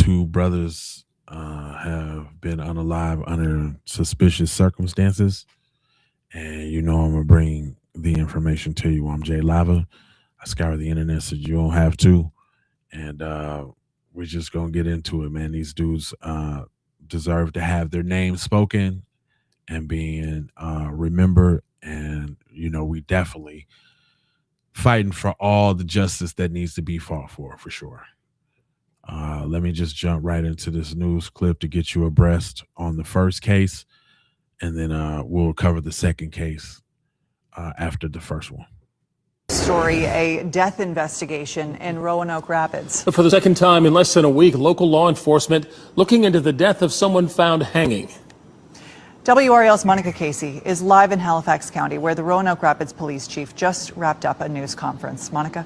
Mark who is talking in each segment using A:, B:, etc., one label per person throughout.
A: two brothers have been unalive under suspicious circumstances. And you know I'm gonna bring the information to you. I'm Jay Lava. I scour the internet so you don't have to. And we're just gonna get into it, man. These dudes deserve to have their names spoken and being remembered. And you know, we definitely fighting for all the justice that needs to be fought for sure. Let me just jump right into this news clip to get you abreast on the first case, and then we'll cover the second case after the first one.
B: Story, a death investigation in Roanoke Rapids.
C: For the second time in less than a week, local law enforcement looking into the death of someone found hanging.
B: WRAL's Monica Casey is live in Halifax County, where the Roanoke Rapids police chief just wrapped up a news conference. Monica?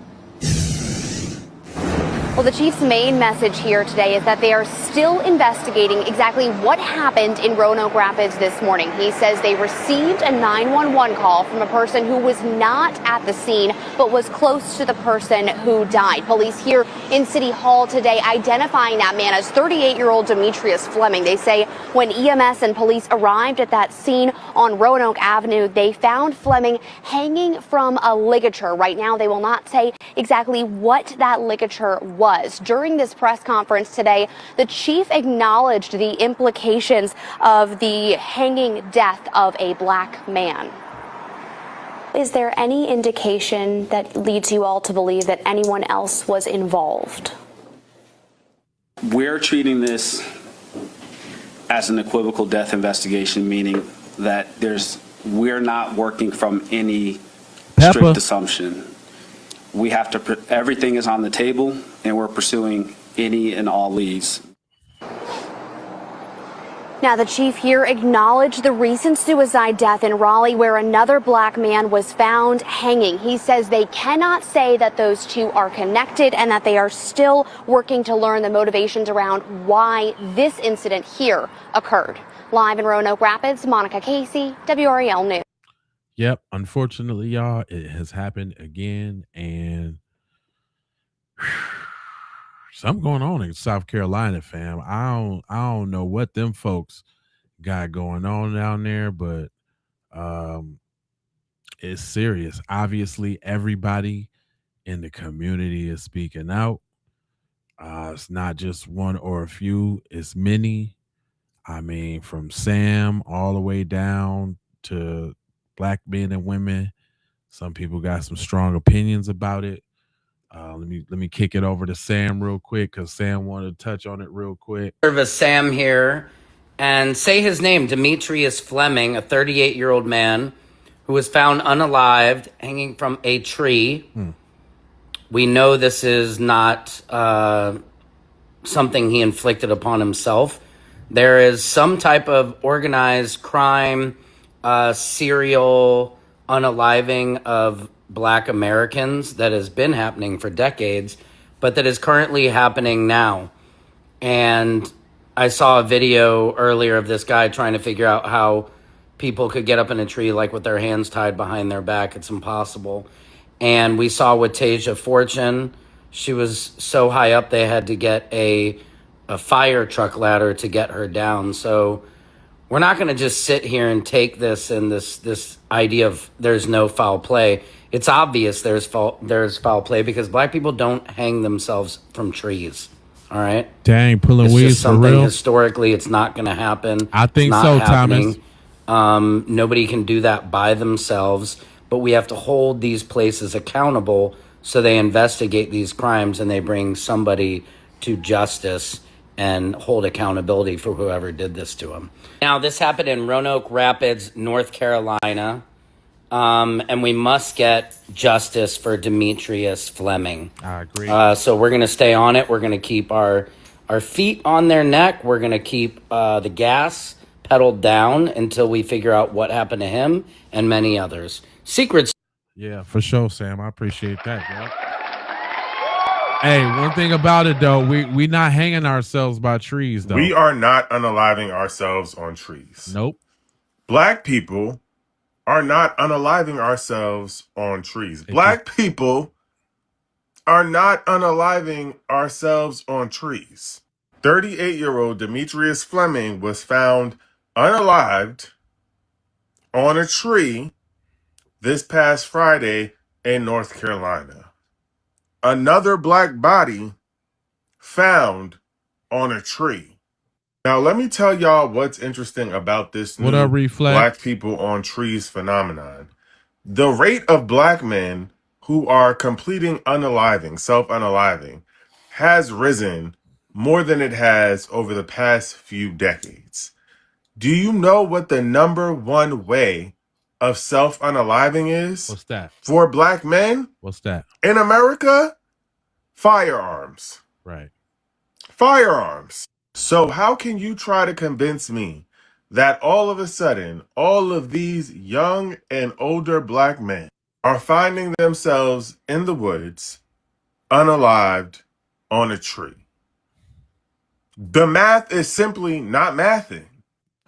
D: Well, the chief's main message here today is that they are still investigating exactly what happened in Roanoke Rapids this morning. He says they received a 911 call from a person who was not at the scene, but was close to the person who died. Police here in City Hall today identifying that man as 38-year-old Demetrius Fleming. They say when EMS and police arrived at that scene on Roanoke Avenue, they found Fleming hanging from a ligature. Right now, they will not say exactly what that ligature was. During this press conference today, the chief acknowledged the implications of the hanging death of a black man. Is there any indication that leads you all to believe that anyone else was involved?
E: We're treating this as an equivocal death investigation, meaning that we're not working from any strict assumption. We have to, everything is on the table, and we're pursuing any and all leads.
D: Now, the chief here acknowledged the recent suicide death in Raleigh where another black man was found hanging. He says they cannot say that those two are connected and that they are still working to learn the motivations around why this incident here occurred. Live in Roanoke Rapids, Monica Casey, WRAL News.
A: Yep, unfortunately, y'all, it has happened again, and something going on in South Carolina, fam. I don't know what them folks got going on down there, but it's serious. Obviously, everybody in the community is speaking out. It's not just one or a few; it's many. I mean, from Sam all the way down to black men and women. Some people got some strong opinions about it. Let me kick it over to Sam real quick because Sam wanted to touch on it real quick.
F: Service Sam here and say his name, Demetrius Fleming, a 38-year-old man who was found unalived hanging from a tree. We know this is not something he inflicted upon himself. There is some type of organized crime, serial unaliving of Black Americans that has been happening for decades, but that is currently happening now. And I saw a video earlier of this guy trying to figure out how people could get up in a tree like with their hands tied behind their back. It's impossible. And we saw with Tasia Fortune, she was so high up they had to get a fire truck ladder to get her down. So we're not going to just sit here and take this and this idea of there's no foul play. It's obvious there's foul play because black people don't hang themselves from trees. All right.
A: Dang, pulling
F: it's
A: weeds
F: just something
A: for real.
F: Historically, it's not going to happen.
A: I think so, Thomas.
F: Nobody can do that by themselves, but we have to hold these places accountable so they investigate these crimes and they bring somebody to justice and hold accountability for whoever did this to them. Now, this happened in Roanoke Rapids, North Carolina, and we must get justice for Demetrius Fleming.
A: I agree.
F: So we're going to stay on it. We're going to keep our feet on their neck. We're going to keep the gas pedaled down until we figure out what happened to him and many others. Secrets.
A: Yeah, for sure, Sam. I appreciate that, bro. Hey, one thing about it though, we not hanging ourselves by trees though.
G: We are not unaliving ourselves on trees.
A: Nope.
G: Black people are not unaliving ourselves on trees. Black people are not unaliving ourselves on trees. 38-year-old Demetrius Fleming was found unalived on a tree this past Friday in North Carolina. Another black body found on a tree. Now, let me tell y'all what's interesting about this
A: What up,
G: new black
A: Reflex?
G: people on trees phenomenon. The rate of black men who are completing unaliving, self-unaliving, has risen more than it has over the past few decades. Do you know what the number one way of self-unaliving is
A: What's that?
G: for black men
A: What's that?
G: in America? Firearms.
A: Right.
G: Firearms. So how can you try to convince me that all of a sudden, all of these young and older black men are finding themselves in the woods, unalived, on a tree? The math is simply not mathing.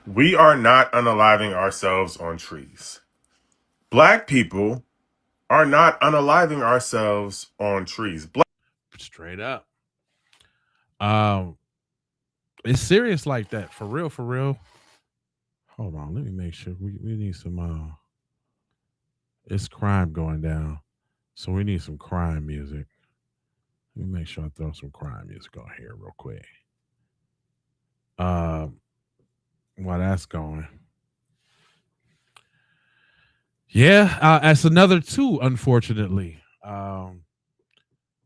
G: We are not unaliving ourselves on trees. Black people are not unaliving ourselves on trees.
A: Straight up. Um, it's serious like that. For real, for real. Hold on, let me make sure we need some it's crime going down. So we need some crime music. Let me make sure I throw some crime music on here real quick. While that's going. Yeah, that's another two, unfortunately.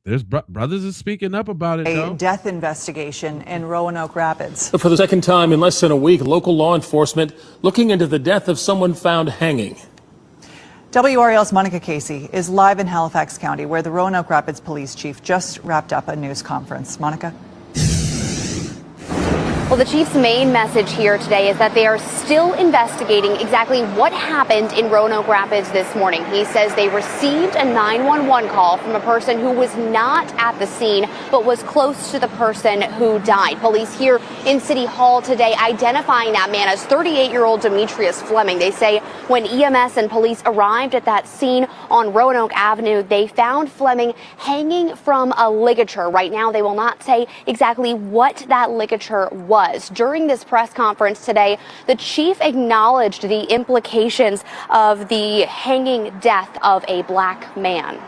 A: There's brothers is speaking up about it,
B: A
A: though.
B: death investigation in Roanoke Rapids.
C: For the second time in less than a week, local law enforcement looking into the death of someone found hanging.
B: WRAL's Monica Casey is live in Halifax County, where the Roanoke Rapids police chief just wrapped up a news conference. Monica?
D: Well, the chief's main message here today is that they are still investigating exactly what happened in Roanoke Rapids this morning. He says they received a 911 call from a person who was not at the scene, but was close to the person who died. Police here in City Hall today identifying that man as 38-year-old Demetrius Fleming. They say when EMS and police arrived at that scene on Roanoke Avenue, they found Fleming hanging from a ligature. Right now, they will not say exactly what that ligature was. During this press conference today, the chief acknowledged the implications of the hanging death of a black man.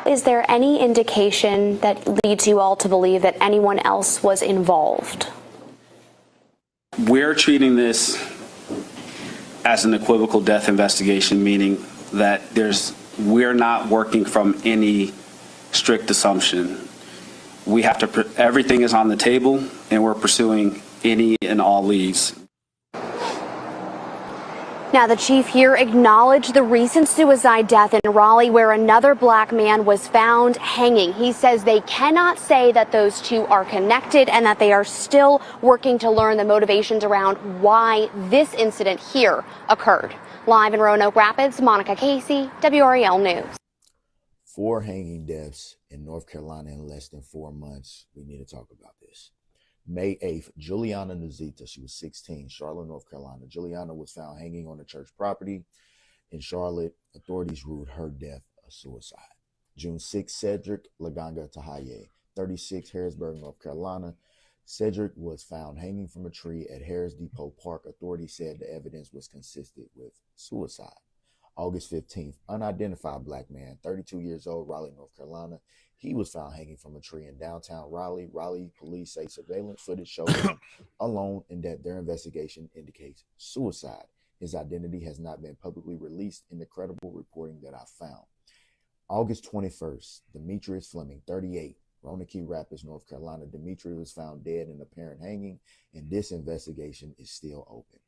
D: Is there any indication that leads you all to believe that anyone else was involved?
E: We're treating this as an equivocal death investigation, meaning that we're not working from any strict assumption. We have to, everything is on the table, and we're pursuing any and all leads.
D: Now, the chief here acknowledged the recent suicide death in Raleigh where another black man was found hanging. He says they cannot say that those two are connected and that they are still working to learn the motivations around why this incident here occurred. Live in Roanoke Rapids, Monica Casey, WRAL News.
H: 4 hanging deaths in North Carolina in less than 4 months. We need to talk about this. May 8th, Juliana Nuzita, she was 16, Charlotte, North Carolina. Juliana was found hanging on a church property in Charlotte. Authorities ruled her death a suicide. June 6th, Cedric Laganga Tahaye, 36, Harrisburg, North Carolina. Cedric was found hanging from a tree at Harris Depot Park. Authorities said the evidence was consistent with suicide. August 15th, unidentified black man, 32 years old, Raleigh, North Carolina. He was found hanging from a tree in downtown Raleigh. Raleigh police say surveillance footage shows him alone and that their investigation indicates suicide. His identity has not been publicly released in the credible reporting that I found. August 21st, Demetrius Fleming, 38, Roanoke Rapids, North Carolina. Demetrius was found dead in apparent hanging, and this investigation is still open.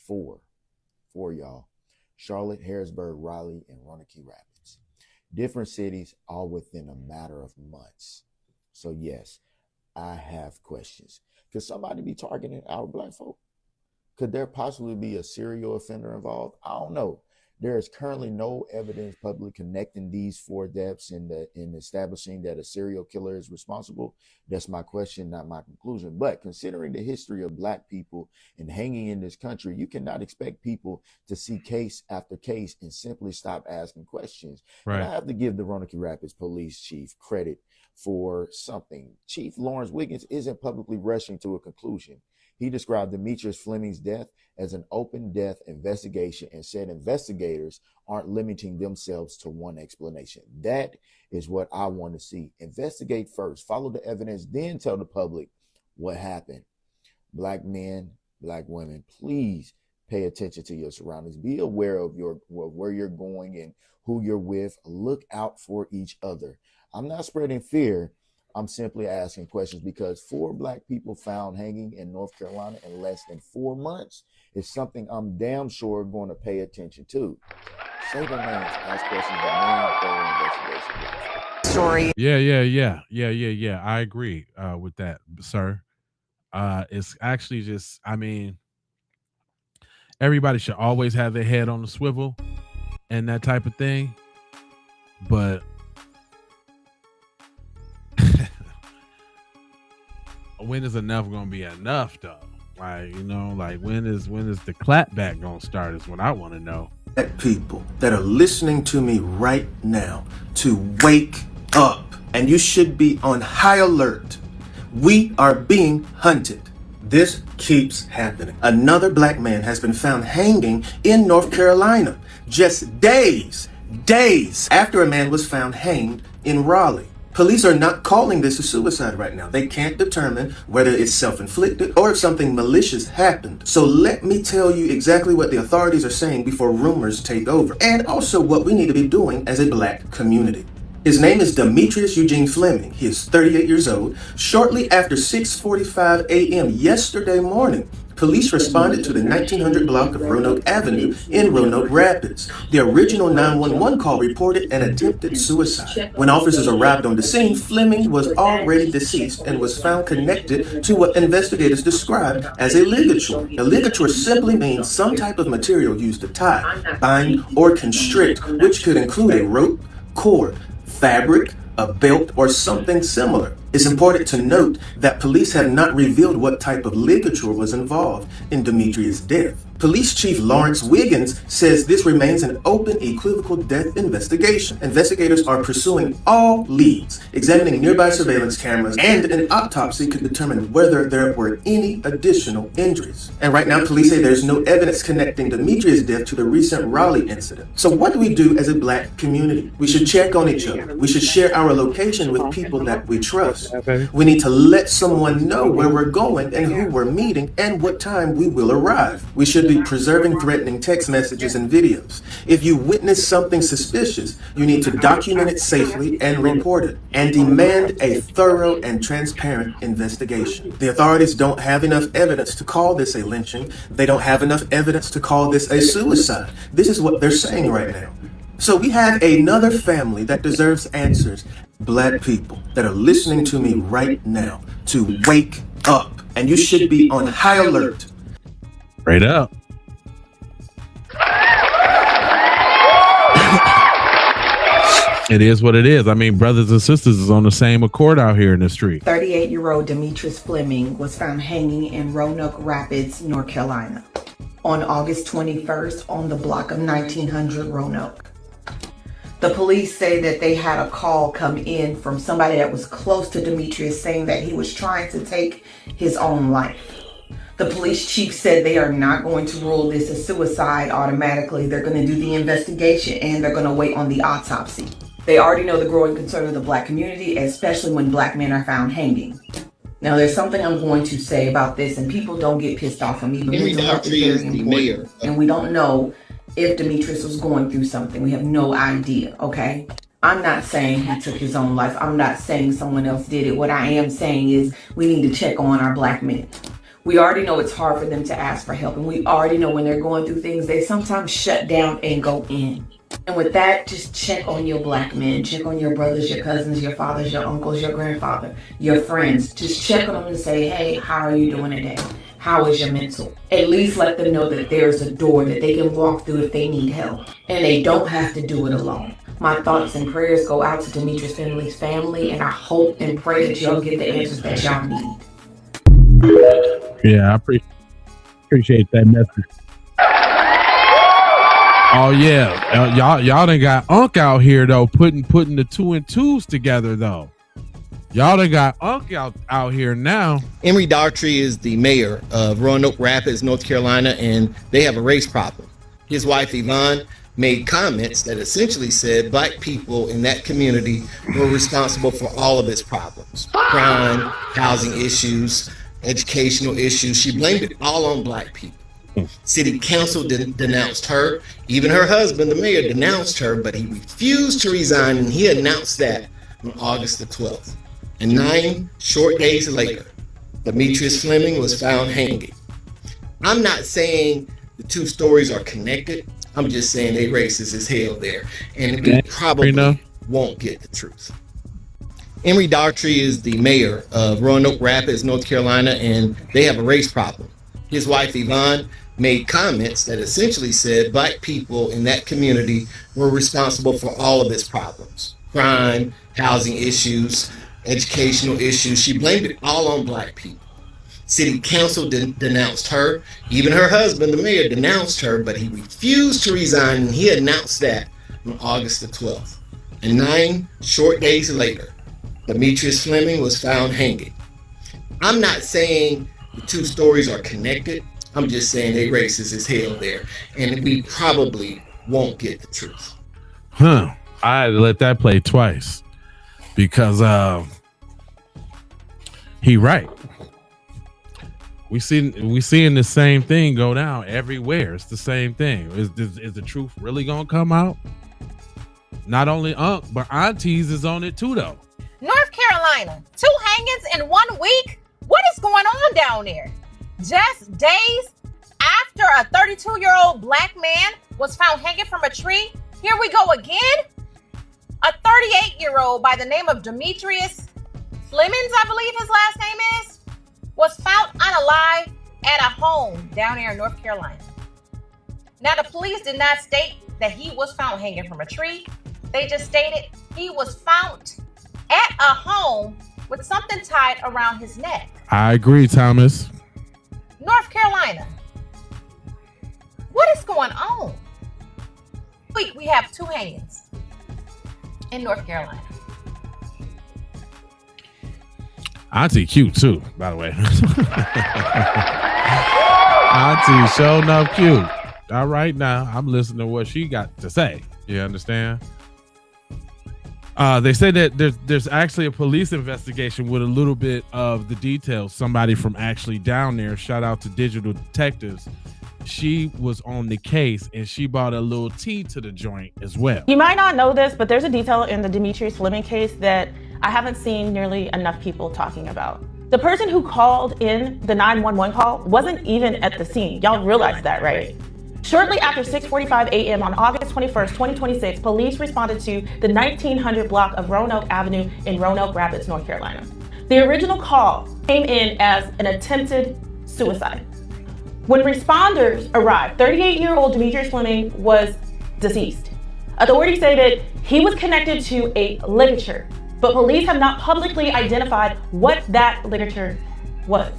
H: Four, y'all. Charlotte, Harrisburg, Raleigh, and Roanoke Rapids. Different cities, all within a matter of months. So yes, I have questions. Could somebody be targeting our black folk? Could there possibly be a serial offender involved? I don't know. There is currently no evidence publicly connecting these 4 deaths in establishing that a serial killer is responsible. That's my question, not my conclusion. But considering the history of Black people and hanging in this country, you cannot expect people to see case after case and simply stop asking questions.
A: Right.
H: And I have to give the Roanoke Rapids police chief credit for something. Chief Lawrence Wiggins isn't publicly rushing to a conclusion. He described Demetrius Fleming's death as an open death investigation and said investigators aren't limiting themselves to one explanation. That is what I want to see. Investigate first, follow the evidence, then tell the public what happened. Black men, Black women, please pay attention to your surroundings. Be aware of where you're going and who you're with. Look out for each other. I'm not spreading fear. I'm simply asking questions because 4 Black people found hanging in North Carolina in less than 4 months is something I'm damn sure going to pay attention to. Say their names, ask questions that main investigation.
B: Story.
A: Yeah. I agree with that, sir. It's actually just, I mean, everybody should always have their head on the swivel and that type of thing. But when is enough gonna be enough though? Like, you know, like when is the clapback gonna start is what I want to know.
I: People that are listening to me right now to wake up, and you should be on high alert. We are being hunted. This keeps happening. Another Black man has been found hanging in North Carolina just days after a man was found hanged in Raleigh. Police are not calling this a suicide right now. They can't determine whether it's self-inflicted or if something malicious happened. So let me tell you exactly what the authorities are saying before rumors take over, and also what we need to be doing as a Black community. His name is Demetrius Eugene Fleming. He is 38 years old. Shortly after 6:45 a.m. yesterday morning, police responded to the 1900 block of Roanoke Avenue in Roanoke Rapids. The original 911 call reported an attempted suicide. When officers arrived on the scene, Fleming was already deceased and was found connected to what investigators described as a ligature. A ligature simply means some type of material used to tie, bind, or constrict, which could include a rope, cord, fabric, a belt, or something similar. It's important to note that police have not revealed what type of ligature was involved in Demetrius' death. Police Chief Lawrence Wiggins says this remains an open, equivocal death investigation. Investigators are pursuing all leads, examining nearby surveillance cameras, and an autopsy could determine whether there were any additional injuries. And right now, police say there's no evidence connecting Demetrius' death to the recent Raleigh incident. So what do we do as a Black community? We should check on each other. We should share our location with people that we trust. We need to let someone know where we're going and who we're meeting and what time we will arrive. We should be preserving threatening text messages and videos. If you witness something suspicious, you need to document it safely and report it, and demand a thorough and transparent investigation. The authorities don't have enough evidence to call this a lynching. They don't have enough evidence to call this a suicide. This is what they're saying right now. So we have another family that deserves answers. Black people that are listening to me right now to wake up, and you should be on high alert.
A: Straight up. It is what it is. I mean, brothers and sisters is on the same accord out here in the street.
J: 38-year-old Demetrius Fleming was found hanging in Roanoke Rapids, North Carolina, on August 21st on the block of 1900 Roanoke. The police say that they had a call come in from somebody that was close to Demetrius saying that he was trying to take his own life. The police chief said they are not going to rule this a suicide automatically. They're going to do the investigation and they're going to wait on the autopsy. They already know the growing concern of the Black community, especially when Black men are found hanging. Now, there's something I'm going to say about this, and people don't get pissed off at me, but mental health is very important. And we don't know if Demetrius was going through something. We have no idea, okay? I'm not saying he took his own life. I'm not saying someone else did it. What I am saying is we need to check on our Black men. We already know it's hard for them to ask for help, and we already know when they're going through things, they sometimes shut down and go in. And with that, just check on your Black men. Check on your brothers, your cousins, your fathers, your uncles, your grandfather, your friends. Just check on them and say, hey, how are you doing today? how is your mental? At least let them know that there's a door that they can walk through if they need help. And they don't have to do it alone. My thoughts and prayers go out to Demetrius Family's family, and I hope and pray that y'all get the answers that y'all need.
A: Yeah, I appreciate that message. Oh yeah, y'all done got Unc out here though, putting the 2 and 2s together though. Y'all done got Unc out here now.
I: Emory Daughtry is the mayor of Roanoke Rapids, North Carolina, and they have a race problem. His wife Yvonne made comments that essentially said black people in that community were responsible for all of its problems: crime, housing issues, educational issues. She blamed it all on black people. City council denounced her. Even her husband, the mayor, denounced her, but he refused to resign, and he announced that on August the 12th. And 9 short days later, Demetrius Fleming was found hanging. I'm not saying the two stories are connected. I'm just saying they racist as hell there, and we probably won't get the truth. Emory Daughtry is the mayor of Roanoke Rapids, North Carolina, and they have a race problem. His wife Yvonne made comments that essentially said black people in that community were responsible for all of its problems: crime, housing issues, educational issues. She blamed it all on black people. City council denounced her. Even her husband, the mayor, denounced her, but he refused to resign, and he announced that on August the 12th. And 9 short days later, Demetrius Fleming was found hanging. I'm not saying the two stories are connected. I'm just saying they racist as hell there, and we probably won't get the truth.
A: I had to let that play twice because he right. We seeing the same thing go down everywhere. It's the same thing. Is the truth really gonna come out? Not only Unc, but aunties is on it too, though.
K: North Carolina, 2 hangings in 1 week? What is going on down there? Just days after a 32-year-old black man was found hanging from a tree, here we go again. A 38-year-old by the name of Demetrius Fleming, I believe his last name is, was found unalive at a home down here in North Carolina. Now, the police did not state that he was found hanging from a tree. They just stated he was found at a home with something tied around his neck.
A: I agree, Thomas.
K: North Carolina, what is going on? We have 2 hangings in North Carolina.
A: Auntie cute too, by the way. Auntie showing up cute. All right, now I'm listening to what she got to say. You understand? They say that there's actually a police investigation with a little bit of the details. Somebody from actually down there, shout out to Digital Detectives. She was on the case and she brought a little tea to the joint as well.
L: You might not know this, but there's a detail in the Demetrius Fleming case that I haven't seen nearly enough people talking about. The person who called in the 911 call wasn't even at the scene. Y'all realize that, right? Shortly after 6:45 a.m. on August 21st, 2026, police responded to the 1900 block of Roanoke Avenue in Roanoke Rapids, North Carolina. The original call came in as an attempted suicide. When responders arrived, 38-year-old Demetrius Fleming was deceased. Authorities say that he was connected to a ligature, but police have not publicly identified what that ligature was.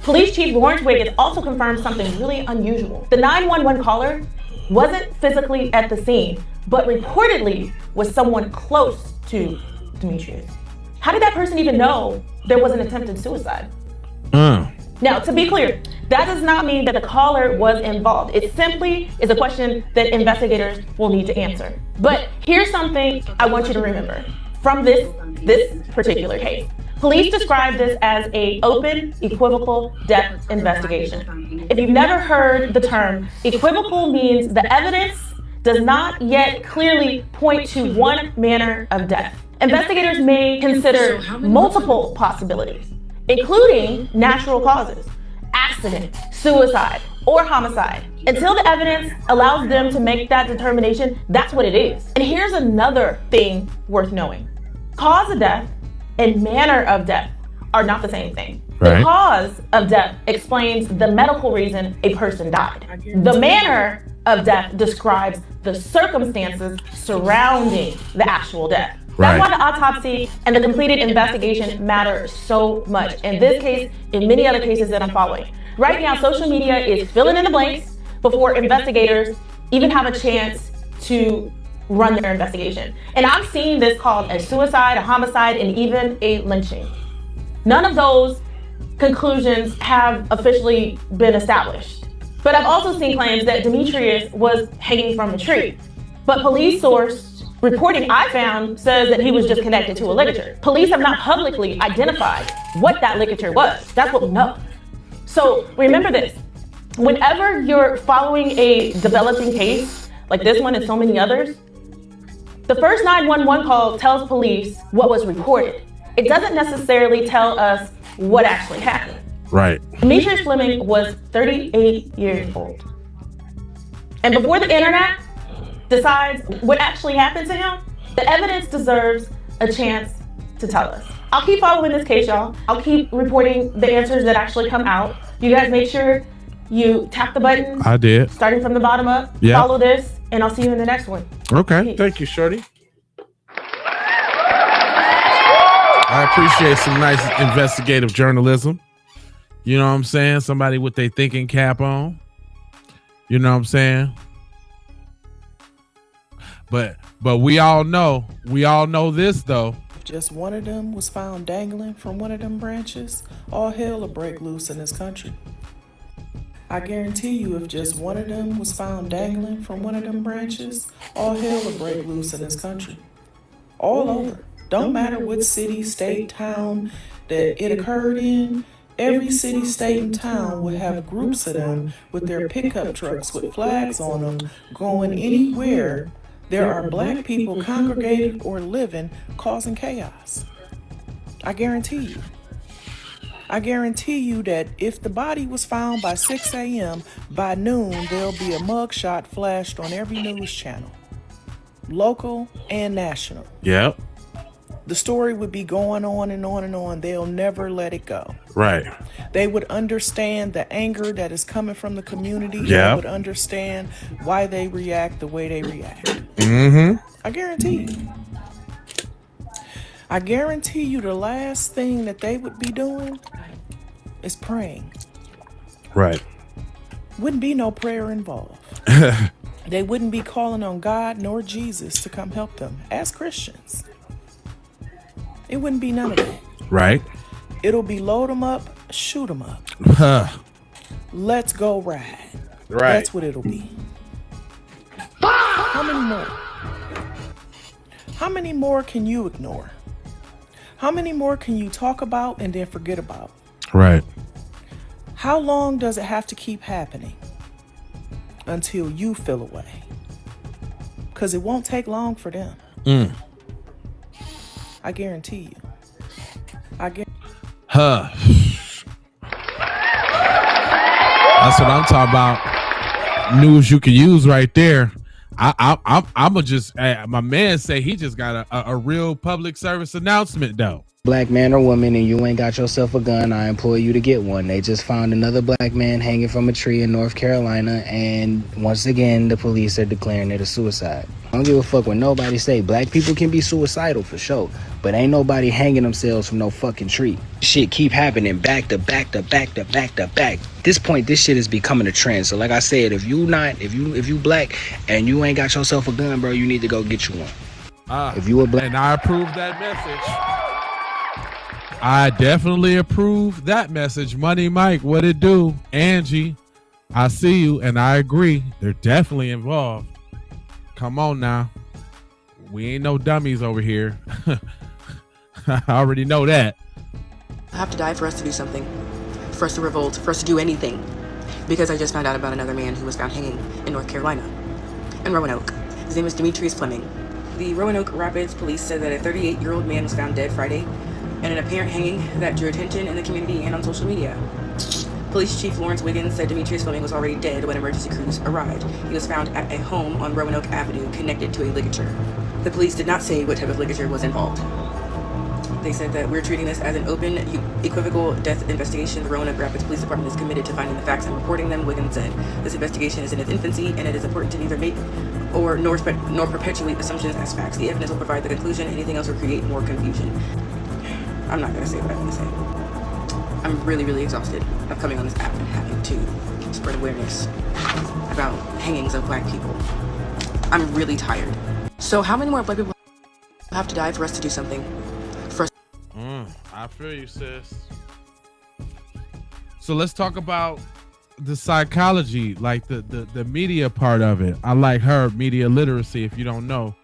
L: Police Chief Lawrence Wiggins also confirmed something really unusual. The 911 caller wasn't physically at the scene, but reportedly was someone close to Demetrius. How did that person even know there was an attempted suicide? Now, to be clear, that does not mean that the caller was involved. It simply is a question that investigators will need to answer. But here's something I want you to remember from this particular case. Police describe this as an open, equivocal death investigation. If you've never heard the term, equivocal means the evidence does not yet clearly point to one manner of death. Investigators may consider multiple possibilities, including natural causes, accident, suicide, or homicide. Until the evidence allows them to make that determination, that's what it is. And here's another thing worth knowing. Cause of death and manner of death are not the same thing. The cause of death explains the medical reason a person died. The manner of death describes the circumstances surrounding the actual death. That's why the autopsy and the completed investigation matter so much. In this case, in many other cases that I'm following. Right now, social media is filling in the blanks before investigators even have a chance to run their investigation. And I've seen this called a suicide, a homicide, and even a lynching. None of those conclusions have officially been established. But I've also seen claims that Demetrius was hanging from a tree. But police source reporting I found says that he was just connected to a ligature. Police have not publicly identified what that ligature was. That's what we know. So remember this, whenever you're following a developing case, like this one and so many others, the first 911 call tells police what was reported. It doesn't necessarily tell us what actually happened.
A: Right.
L: Demetrius Fleming was 38 years old. And before the internet decides what actually happened to him, the evidence deserves a chance to tell us. I'll keep following this case, y'all. I'll keep reporting the answers that actually come out. You guys make sure you tap the button.
A: I did.
L: Starting from the bottom up.
A: Yeah.
L: Follow this, and I'll see you in the next one.
A: Okay.
L: Peace.
A: Thank you, Shorty. I appreciate some nice investigative journalism. You know what I'm saying? Somebody with their thinking cap on. You know what I'm saying? But we all know this though.
M: If just one of them was found dangling from one of them branches, all hell will break loose in this country. I guarantee you, if just one of them was found dangling from one of them branches, all hell will break loose in this country. All over. Don't matter what city, state, town that it occurred in. Every city, state, and town will have groups of them with their pickup trucks with flags on them going anywhere there are black people congregated or living, causing chaos. I guarantee you. I guarantee you that if the body was found by 6 a.m., by noon, there'll be a mugshot flashed on every news channel, local and national.
A: Yep.
M: The story would be going on and on and on. They'll never let it go.
A: Right.
M: They would understand the anger that is coming from the community.
A: Yeah.
M: They would understand why they react the way they react.
A: Mm-hmm.
M: I guarantee you. I guarantee you the last thing that they would be doing is praying.
A: Right.
M: Wouldn't be no prayer involved. They wouldn't be calling on God nor Jesus to come help them as Christians. It wouldn't be none of that.
A: Right.
M: It'll be load them up, shoot them up. Let's go ride.
A: Right.
M: That's what it'll be. How many more? How many more can you ignore? How many more can you talk about and then forget about?
A: Right.
M: How long does it have to keep happening until you feel away? Because it won't take long for them. I guarantee you.
A: That's what I'm talking about. News you can use right there. I'ma just my man say he just got a real public service announcement though.
N: Black man or woman and you ain't got yourself a gun, I implore you to get one. They just found another black man hanging from a tree in North Carolina, and once again the police are declaring it a suicide. I don't give a fuck what nobody say. Black people can be suicidal for sure, but ain't nobody hanging themselves from no fucking tree. Shit keep happening back to back to back to back to back. At this point, this shit is becoming a trend. So like I said, if you black and you ain't got yourself a gun, bro, you need to go get you one. If you a black,
A: and I approve that message. I definitely approve that message. Money Mike, what it do? Angie, I see you and I agree. They're definitely involved. Come on now. We ain't no dummies over here. I already know that.
O: I have to die for us to do something, for us to revolt, for us to do anything. Because I just found out about another man who was found hanging in North Carolina, in Roanoke. His name is Demetrius Fleming. The Roanoke Rapids police said that a 38-year-old man was found dead Friday, and an apparent hanging that drew attention in the community and on social media. Police Chief Lawrence Wiggins said Demetrius Fleming was already dead when emergency crews arrived. He was found at a home on Roanoke Avenue connected to a ligature. The police did not say what type of ligature was involved. They said that we're treating this as an open, equivocal death investigation. The Roanoke Rapids Police Department is committed to finding the facts and reporting them. Wiggins said this investigation is in its infancy, and it is important to neither make nor perpetuate assumptions as facts. The evidence will provide the conclusion. Anything else will create more confusion. I'm not going to say what I'm going to say. I'm really, really exhausted of coming on this app and having to spread awareness about hangings of black people. I'm really tired. So how many more black people have to die for us to do something?
A: I feel you, sis. So let's talk about the psychology, like the media part of it. I like her media literacy. If you don't know,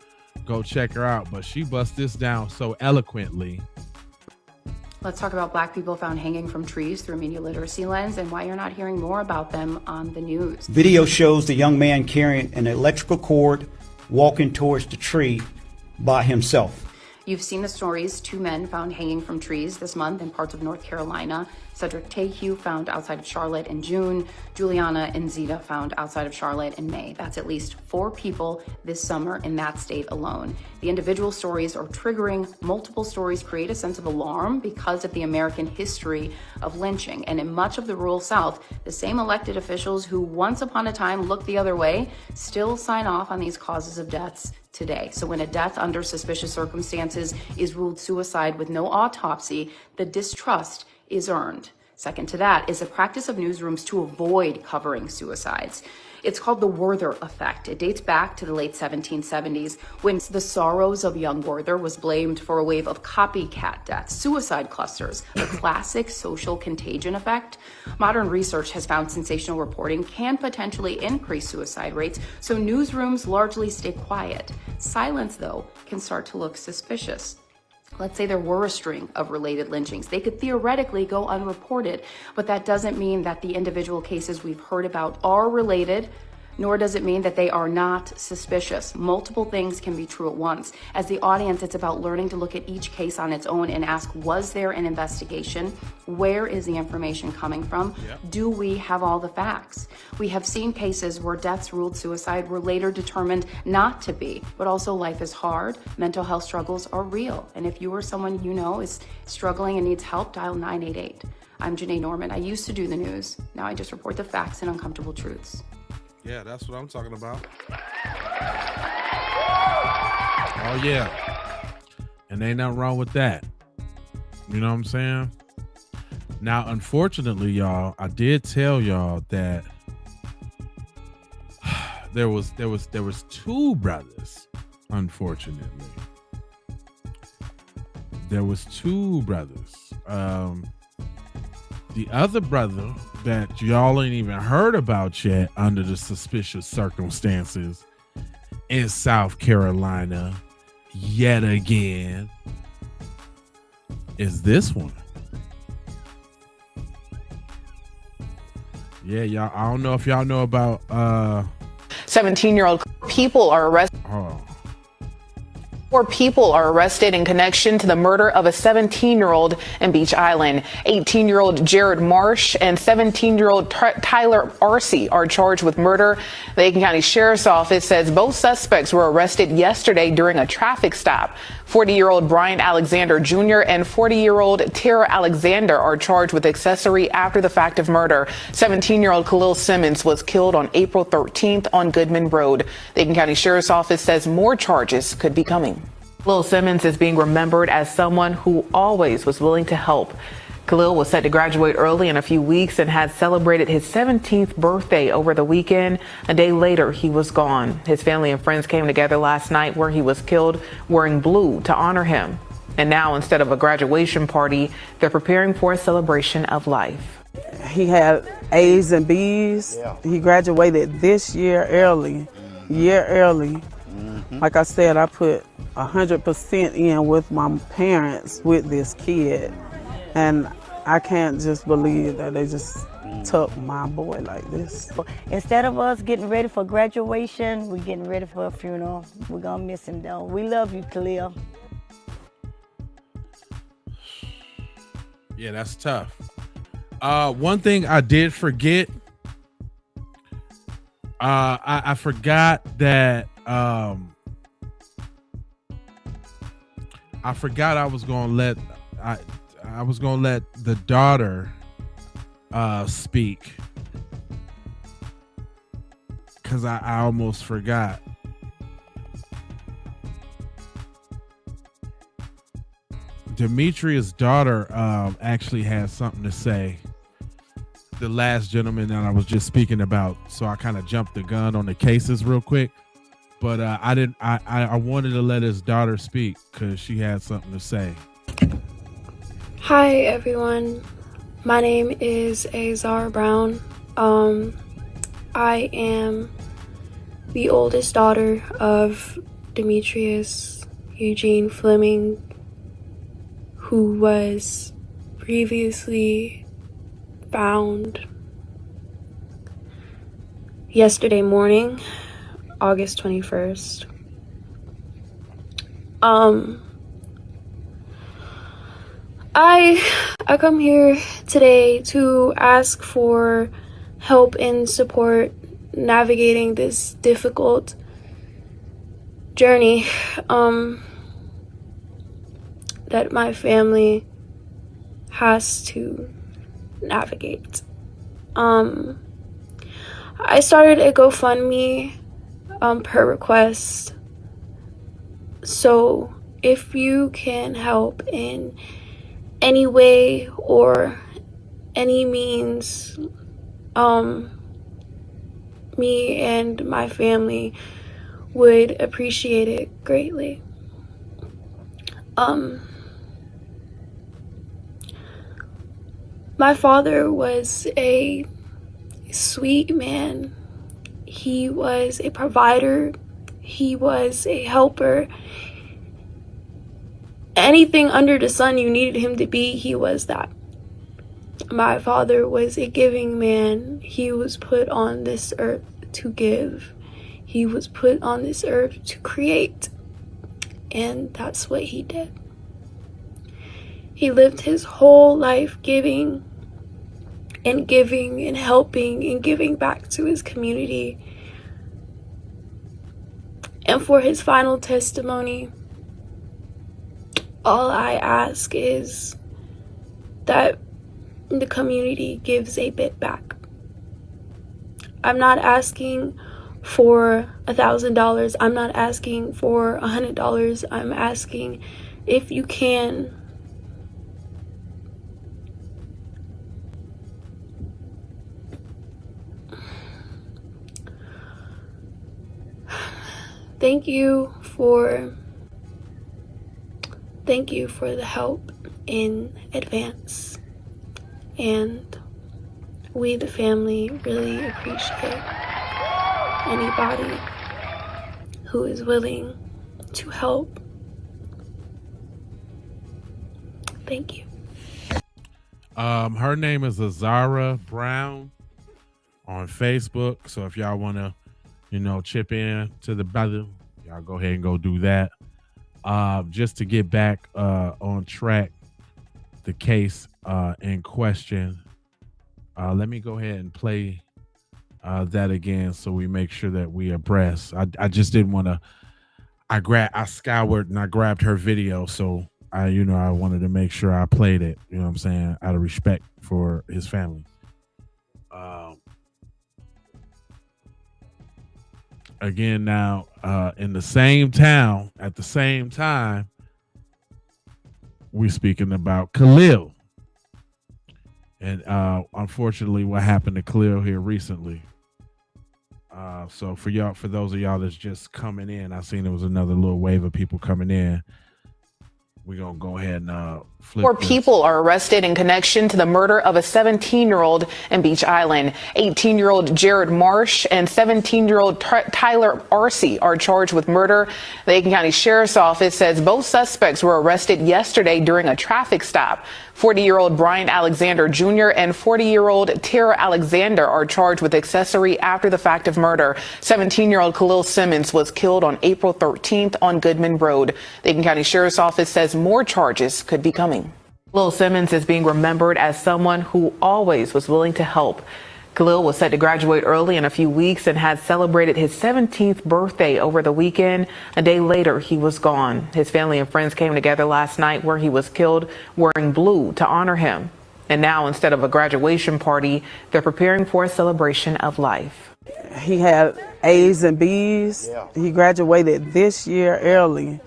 A: go check her out. But she busts this down so eloquently.
P: Let's talk about black people found hanging from trees through a media literacy lens and why you're not hearing more about them on the news.
Q: Video shows the young man carrying an electrical cord walking towards the tree by himself.
P: You've seen the stories, 2 men found hanging from trees this month in parts of North Carolina. Cedric Tehue found outside of Charlotte in June. Juliana and Zeta found outside of Charlotte in May. That's at least 4 people this summer in that state alone. The individual stories are triggering. Multiple stories create a sense of alarm because of the American history of lynching. And in much of the rural South, the same elected officials who once upon a time looked the other way still sign off on these causes of deaths today. So when a death under suspicious circumstances is ruled suicide with no autopsy, the distrust is earned. Second to that is the practice of newsrooms to avoid covering suicides. It's called the Werther effect. It dates back to the late 1770s when the sorrows of young Werther was blamed for a wave of copycat deaths, suicide clusters, a classic social contagion effect. Modern research has found sensational reporting can potentially increase suicide rates, so newsrooms largely stay quiet. Silence, though, can start to look suspicious. Let's say there were a string of related lynchings. They could theoretically go unreported, but that doesn't mean that the individual cases we've heard about are related, nor does it mean that they are not suspicious. Multiple things can be true at once. As the audience, it's about learning to look at each case on its own and ask, was there an investigation? Where is the information coming from? Yep. Do we have all the facts? We have seen cases where deaths ruled suicide were later determined not to be, but also life is hard. Mental health struggles are real. And if you or someone you know is struggling and needs help, dial 988. I'm Janae Norman. I used to do the news. Now I just report the facts and uncomfortable truths.
A: Yeah, that's what I'm talking about. Oh, yeah. And ain't nothing wrong with that. You know what I'm saying? Now, unfortunately, y'all, I did tell y'all that there was 2 brothers, unfortunately. There was 2 brothers. The other brother that y'all ain't even heard about yet under the suspicious circumstances in South Carolina yet again is this one. Yeah, y'all, I don't know if y'all know about
R: 17-year-old people are arrested.
A: Oh.
R: 4 people are arrested in connection to the murder of a 17-year-old in Beach Island. 18-year-old Jared Marsh and 17-year-old Tyler Arcee are charged with murder. The Aiken County Sheriff's Office says both suspects were arrested yesterday during a traffic stop. 40-year-old Brian Alexander Jr. and 40-year-old Tara Alexander are charged with accessory after the fact of murder. 17-year-old Kahlil Simmons was killed on April 13th on Goodman Road. The Aiken County Sheriff's Office says more charges could be coming. Kahlil Simmons is being remembered as someone who always was willing to help. Kahlil was set to graduate early in a few weeks and had celebrated his 17th birthday over the weekend. A day later, he was gone. His family and friends came together last night where he was killed wearing blue to honor him. And now, instead of a graduation party, they're preparing for a celebration of life.
S: He had A's and B's. Yeah. He graduated this year early, Like I said, I put 100% in with my parents with this kid. And I can't just believe that they just took my boy like this.
T: Instead of us getting ready for graduation, we're getting ready for a funeral. We're gonna miss him though. We love you, Kahlil.
A: Yeah, that's tough. One thing I did forget, I forgot that I forgot I was gonna let the daughter speak, because I almost forgot. Demetrius' daughter actually has something to say. The last gentleman that I was just speaking about, so I kind of jumped the gun on the cases real quick. But I wanted to let his daughter speak because she had something to say.
U: Hi everyone, my name is Azar Brown. I am the oldest daughter of Demetrius Eugene Fleming, who was previously found yesterday morning, August 21st. I come here today to ask for help and support navigating this difficult journey that my family has to navigate. I started a GoFundMe per request, so if you can help in any way or any means, me and my family would appreciate it greatly. My father was a sweet man. He was a provider. He was a helper. Anything under the sun you needed him to be, he was that. My father was a giving man. He was put on this earth to give. He was put on this earth to create. And that's what he did. He lived his whole life giving and helping and giving back to his community. And for his final testimony, all I ask is that the community gives a bit back. I'm not asking for $1,000. I'm not asking for $100. I'm asking if you can Thank you for the help in advance, and we, the family, really appreciate anybody who is willing to help. Thank you.
A: Her name is Azara Brown on Facebook, so if y'all want to chip in to the brother, y'all go ahead and go do that. Just to get back on track, the case in question, let me go ahead and play that again so we make sure that we abreast. I just didn't want to, I scoured and I grabbed her video, so I wanted to make sure I played it, you know what I'm saying, out of respect for his family. Again, now, in the same town, at the same time, we're speaking about Kahlil. And unfortunately, what happened to Kahlil here recently. So for those of y'all that's just coming in, I seen there was another little wave of people coming in. We're going to go ahead and flip.
R: 4 people are arrested in connection to the murder of a 17-year-old in Beach Island. 18-year-old Jared Marsh and 17-year-old Tyler Arcee are charged with murder. The Aiken County Sheriff's Office says both suspects were arrested yesterday during a traffic stop. 40-year-old Brian Alexander Jr. and 40-year-old Tara Alexander are charged with accessory after the fact of murder. 17-year-old Kahlil Simmons was killed on April 13th on Goodman Road. The Aiken County Sheriff's Office says more charges could be coming. Kahlil Simmons is being remembered as someone who always was willing to help. Kahlil was set to graduate early in a few weeks and had celebrated his 17th birthday over the weekend. A day later, he was gone. His family and friends came together last night where he was killed wearing blue to honor him. And now, instead of a graduation party, they're preparing for a celebration of life.
S: He had A's and B's. He graduated this year early,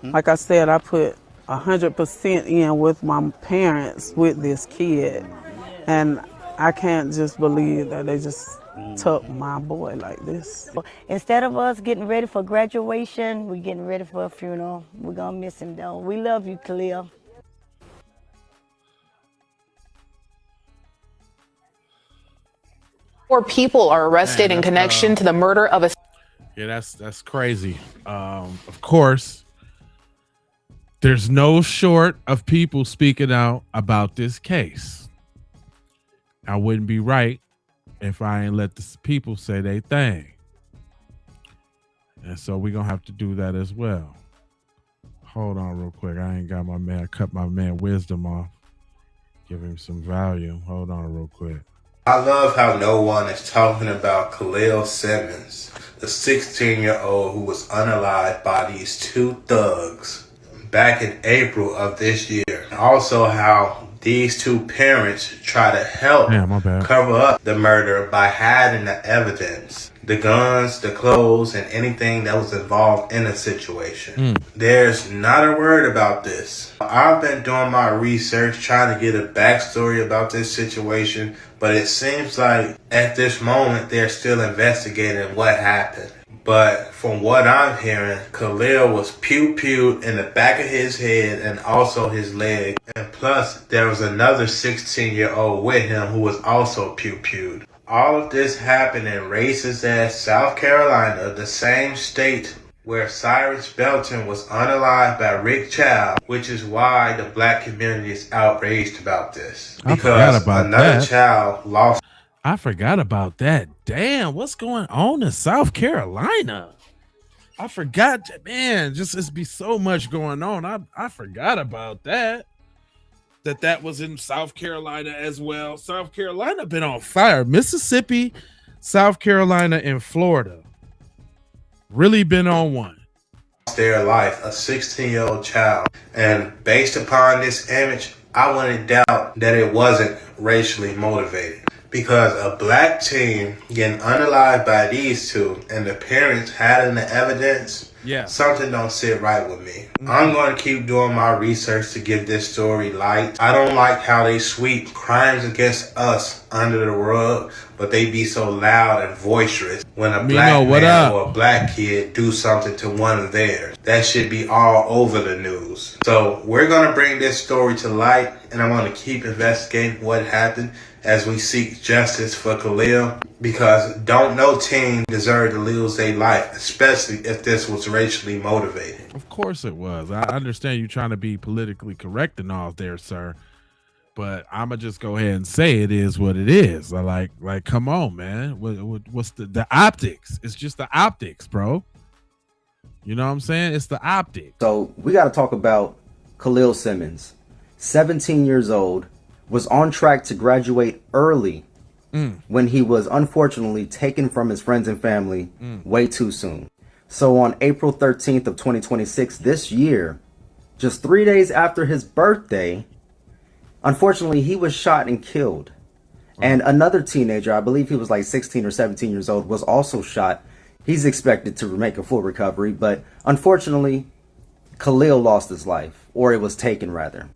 S: Like I said, I put 100% in with my parents with this kid. And I can't just believe that they just took my boy like this.
T: Instead of us getting ready for graduation, we're getting ready for a funeral. We're gonna miss him though. We love you, Kahlil.
R: Four people are arrested in connection to the murder of a...
A: Yeah, that's crazy. Of course, there's no short of people speaking out about this case. I wouldn't be right if I ain't let the people say they thing. And so we're going to have to do that as well. Hold on real quick. I ain't got cut my man Wisdom off. Give him some value. Hold on real quick.
F: I love how no one is talking about Kahlil Simmons, the 16-year-old who was unalived by these two thugs back in April of this year. Also how these two parents try to help cover up the murder by hiding the evidence, the guns, the clothes, and anything that was involved in the situation. There's not a word about this. I've been doing my research trying to get a backstory about this situation, but it seems like at this moment they're still investigating what happened. But from what I'm hearing, Kahlil was pew-pewed in the back of his head and also his leg. And plus, there was another 16-year-old with him who was also pew-pewed. All of this happened in racist-ass South Carolina, the same state where Cyrus Belton was unalived by Rick Child, which is why the black community is outraged about this. Because another child lost.
A: I forgot about that. Damn, what's going on in South Carolina? I forgot, man. It's be so much going on. I forgot about that. That was in South Carolina as well. South Carolina been on fire. Mississippi, South Carolina, and Florida really been on one.
F: Their life, a 16-year-old child. And based upon this image, I wouldn't doubt that it wasn't racially motivated. Because a black teen getting unalived by these two and the parents hiding the evidence, something don't sit right with me. I'm going to keep doing my research to give this story light. I don't like how they sweep crimes against us under the rug, but they be so loud and boisterous when a black man or a black kid do something to one of theirs. That should be all over the news. So we're going to bring this story to light, and I'm going to keep investigating what happened as we seek justice for Kahlil, because don't no teen deserve to lose their life, especially if this was racially motivated.
A: Of course it was. I understand you trying to be politically correct and all there, sir, but I'ma just go ahead and say it is what it is. I like come on, man. What's the optics? It's just the optics, bro. You know what I'm saying? It's the optics.
V: So we got to talk about Kahlil Simmons, 17 years old, was on track to graduate early when he was unfortunately taken from his friends and family way too soon. So on April 13th of 2026 this year, just 3 days after his birthday, unfortunately he was shot and killed. And another teenager, I believe he was like 16 or 17 years old, was also shot. He's expected to make a full recovery, but unfortunately Kahlil lost his life, or it was taken rather.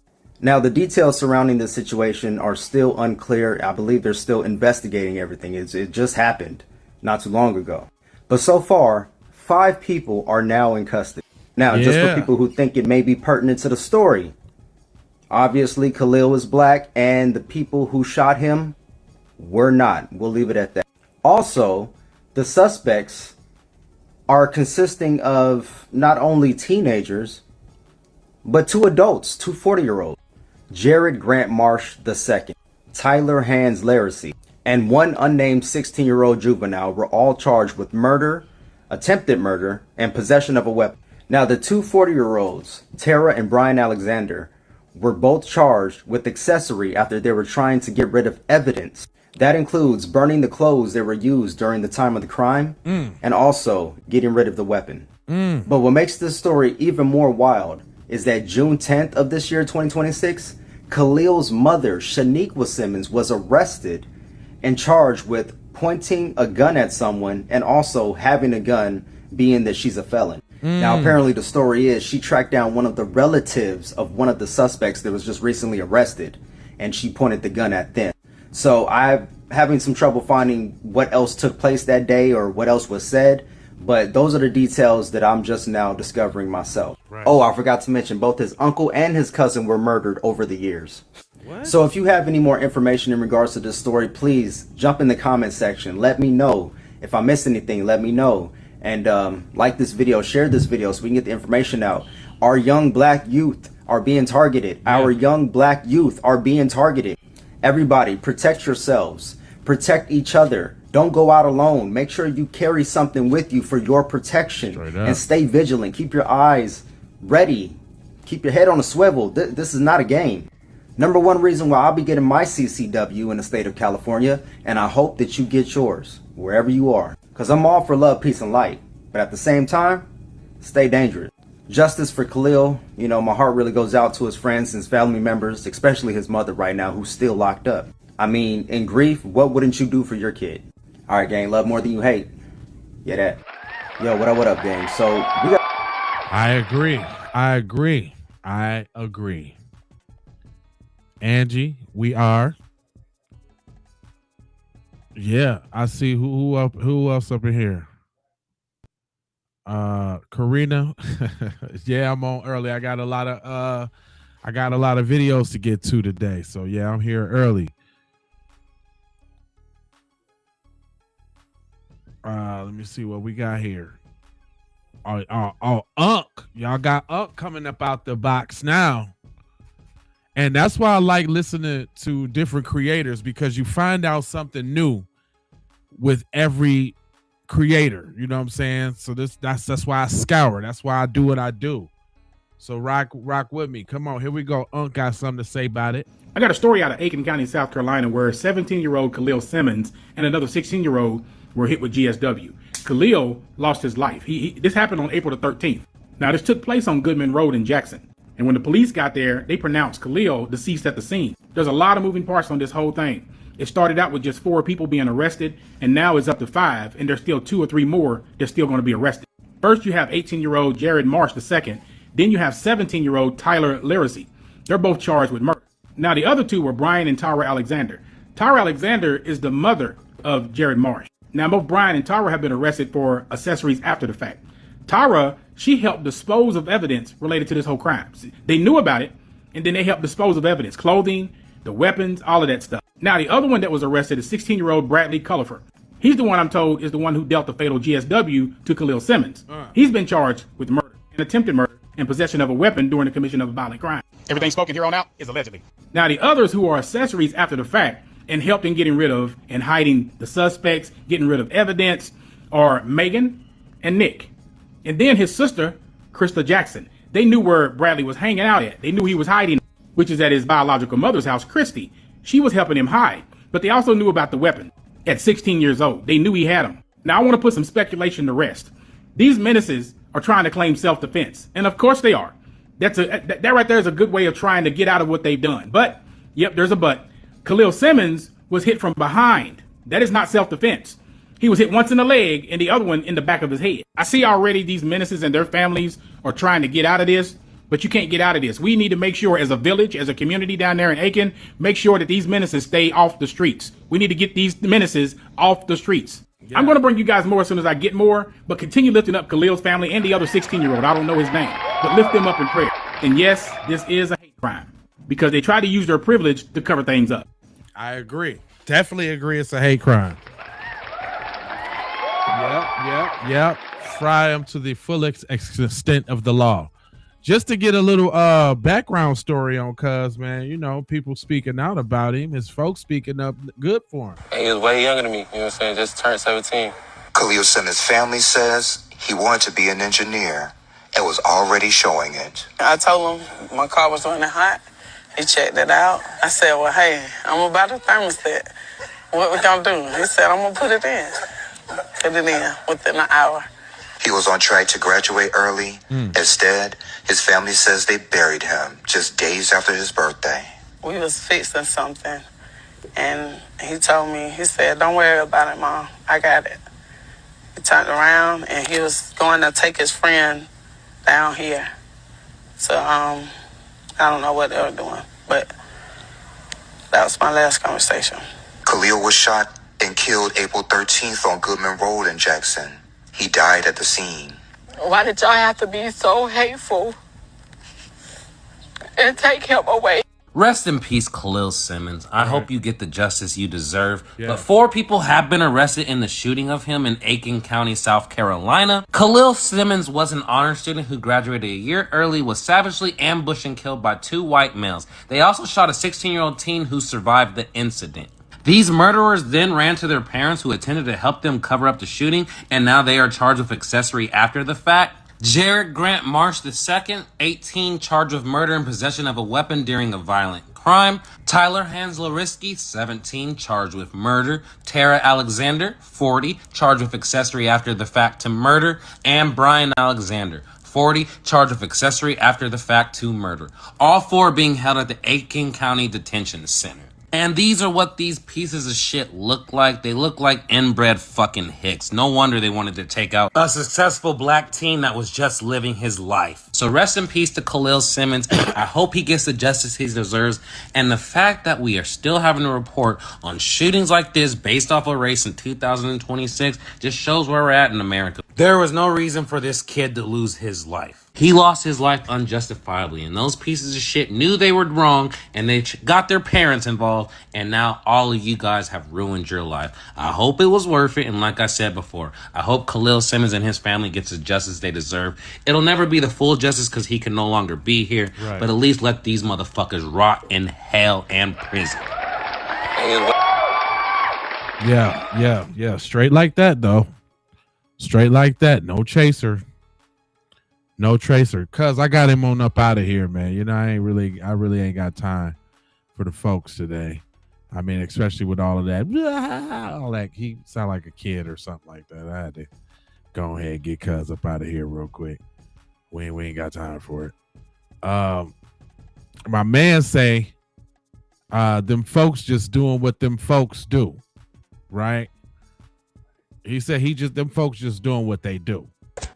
V: Now, the details surrounding this situation are still unclear. I believe they're still investigating everything. It just happened not too long ago. But so far, 5 people are now in custody. Now, just for people who think it may be pertinent to the story, obviously Kahlil is black and the people who shot him were not. We'll leave it at that. Also, the suspects are consisting of not only teenagers, but 2 adults, 2 40-year-olds. Jared Grant Marsh II, Tyler Hans Laracy, and 1 unnamed 16-year-old juvenile were all charged with murder, attempted murder, and possession of a weapon. Now, the 2 40-year-olds, Tara and Brian Alexander, were both charged with accessory after they were trying to get rid of evidence. That includes burning the clothes that were used during the time of the crime and also getting rid of the weapon. But what makes this story even more wild is that June 10th of this year, 2026, Kahlil's mother, Shaniqua Simmons, was arrested and charged with pointing a gun at someone and also having a gun, being that she's a felon. Now, apparently the story is she tracked down one of the relatives of one of the suspects that was just recently arrested, and she pointed the gun at them. So I'm having some trouble finding what else took place that day or what else was said, but those are the details that I'm just now discovering myself. Right. Oh, I forgot to mention both his uncle and his cousin were murdered over the years. What? So if you have any more information in regards to this story, please jump in the comment section. Let me know. If I missed anything, let me know. And like this video, share this video so we can get the information out. Our young black youth are being targeted. Yeah. Our young black youth are being targeted. Everybody, protect yourselves. Protect each other. Don't go out alone. Make sure you carry something with you for your protection. And stay vigilant. Keep your eyes ready. Keep your head on a swivel. This is not a game. Number one reason why I'll be getting my CCW in the state of California, and I hope that you get yours wherever you are. Because I'm all for love, peace, and light. But at the same time, stay dangerous. Justice for Kahlil. You know, my heart really goes out to his friends and his family members, especially his mother right now, who's still locked up. I mean, in grief, what wouldn't you do for your kid? All right, gang, love more than you hate. Yeah, that. Yo, what up, gang? So, we got...
A: I agree. Angie, we are. Yeah, I see who else up in here. Karina. Yeah, I'm on early. I got a lot of videos to get to today. So yeah, I'm here early. Let me see what we got here. Oh, Unc. Y'all got Unc coming up out the box now. And that's why I like listening to different creators, because you find out something new with every creator. You know what I'm saying? So that's why I scour. That's why I do what I do. So rock with me. Come on, here we go. Unc got something to say about it.
C: I got a story out of Aiken County, South Carolina, where 17-year-old Kahlil Simmons and another 16-year-old were hit with GSW. Kahlil lost his life. This happened on April the 13th. Now, this took place on Goodman Road in Jackson. And when the police got there, they pronounced Kahlil deceased at the scene. There's a lot of moving parts on this whole thing. It started out with just 4 people being arrested, and now it's up to 5, and there's still 2 or 3 more that's still going to be arrested. First, you have 18-year-old Jared Marsh II. Then you have 17-year-old Tyler Liracy. They're both charged with murder. Now, the other 2 were Brian and Tara Alexander. Tara Alexander is the mother of Jared Marsh. Now, both Brian and Tara have been arrested for accessories after the fact. Tara, she helped dispose of evidence related to this whole crime. They knew about it, and then they helped dispose of evidence, clothing, the weapons, all of that stuff. Now, the other one that was arrested is 16-year-old Bradley Culliford. He's the one I'm told is the one who dealt the fatal GSW to Kahlil Simmons. He's been charged with murder and attempted murder and possession of a weapon during the commission of a violent crime. Everything spoken here on out is allegedly. Now, the others who are accessories after the fact and helped in getting rid of and hiding the suspects, getting rid of evidence, are Megan and Nick. And then his sister, Krista Jackson. They knew where Bradley was hanging out at. They knew he was hiding, which is at his biological mother's house, Christy. She was helping him hide, but they also knew about the weapon. At 16 years old, they knew he had them. Now, I want to put some speculation to rest. These menaces are trying to claim self-defense, and of course they are. That right there is a good way of trying to get out of what they've done. But, yep, there's a but. Kahlil Simmons was hit from behind. That is not self-defense. He was hit once in the leg and the other one in the back of his head. I see already these menaces and their families are trying to get out of this, but you can't get out of this. We need to make sure as a village, as a community down there in Aiken, make sure that these menaces stay off the streets. We need to get these menaces off the streets. Yeah. I'm going to bring you guys more as soon as I get more, but continue lifting up Kahlil's family and the other 16-year-old. I don't know his name, but lift them up in prayer. And yes, this is a hate crime because they try to use their privilege to cover things up.
A: I agree. Definitely agree it's a hate crime. Yep. Fry them to the full extent of the law. Just to get a little background story on Cuz, man, you know, people speaking out about him, his folks speaking up good for him.
G: He was way younger than me, you know what I'm saying? Just turned 17.
W: Kahlil Simmons' family says he wanted to be an engineer and was already showing it.
G: I told him my car was running hot
D: He checked it out. I said, well, hey, I'm about a thermostat. What we gonna do? He said, I'm gonna put it in. Put it in within an hour.
W: He was on track to graduate early. Instead, his family says they buried him just days after his birthday.
D: We was fixing something, and he told me, he said, don't worry about it, Mom. I got it. He turned around, and he was going to take his friend down here. So, I don't know what they were doing, but that was my last conversation.
W: Kahlil was shot and killed April 13th on Goodman Road in Jackson. He died at the scene.
D: Why did y'all have to be so hateful and take him away?
E: Rest in peace, Kahlil Simmons. I hope you get the justice you deserve. But 4 people have been arrested in the shooting of him in Aiken County, South Carolina. Kahlil Simmons was an honor student who graduated a year early, was savagely ambushed and killed by 2 white males. They also shot a 16-year-old teen who survived the incident. These murderers then ran to their parents who attended to help them cover up the shooting, and now they are charged with accessory after the fact. Jared Grant Marsh II, 18, charged with murder and possession of a weapon during a violent crime. Tyler Hanslerisky, 17, charged with murder. Tara Alexander, 40, charged with accessory after the fact to murder. And Brian Alexander, 40, charged with accessory after the fact to murder. All 4 being held at the Aiken County Detention Center. And these are what these pieces of shit look like. They look like inbred fucking hicks. No wonder they wanted to take out a successful black teen that was just living his life. So rest in peace to Kahlil Simmons. I hope he gets the justice he deserves. And the fact that we are still having to report on shootings like this based off of race in 2026 just shows where we're at in America. There was no reason for this kid to lose his life. He lost his life unjustifiably, and those pieces of shit knew they were wrong, and they got their parents involved, and now all of you guys have ruined your life. I hope it was worth it, and like I said before, I hope Kahlil Simmons and his family gets the justice they deserve. It'll never be the full justice because he can no longer be here, but at least let these motherfuckers rot in hell and prison.
A: Yeah. Straight like that, though. Straight like that. No chaser. No tracer, cuz I got him on up out of here, man. You know, I really ain't got time for the folks today. I mean, especially with all of that, he sound like a kid or something like that. I had to go ahead and get cuz up out of here real quick. We ain't got time for it. My man say, them folks just doing what them folks do, right? He said them folks just doing what they do.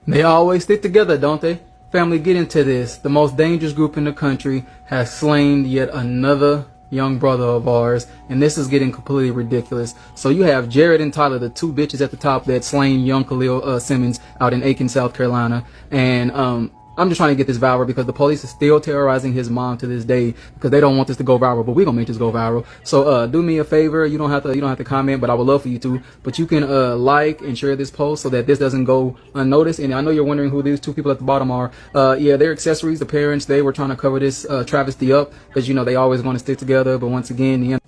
H: They always stick together, don't they? Family, get into this. The most dangerous group in the country has slain yet another young brother of ours, and this is getting completely ridiculous. So you have Jared and Tyler, the 2 bitches at the top that slain young Kahlil Simmons out in Aiken, South Carolina, and I'm just trying to get this viral because the police is still terrorizing his mom to this day because they don't want this to go viral, but we're gonna make this go viral. So do me a favor, you don't have to comment, but I would love for you to. But you can like and share this post so that this doesn't go unnoticed. And I know you're wondering who these 2 people at the bottom are. Yeah, they're accessories. The parents, they were trying to cover this travesty up because you know they always want to stick together. But once again, the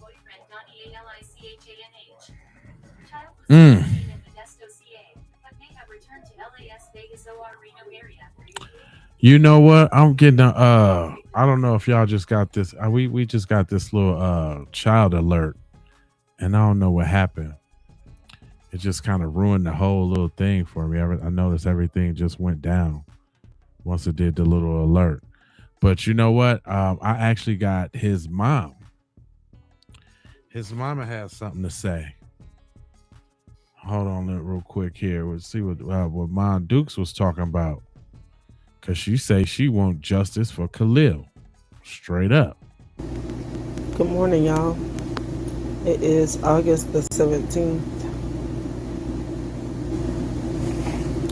A: You know what? I'm getting I don't know if y'all just got this. We just got this little child alert, and I don't know what happened. It just kind of ruined the whole little thing for me. I noticed everything just went down once it did the little alert. But you know what? I actually got his mom. His mama has something to say. Hold on real quick here. We'll see what Mom Dukes was talking about. Because she say she want justice for Kahlil. Straight up.
S: Good morning, y'all. It is August the 17th.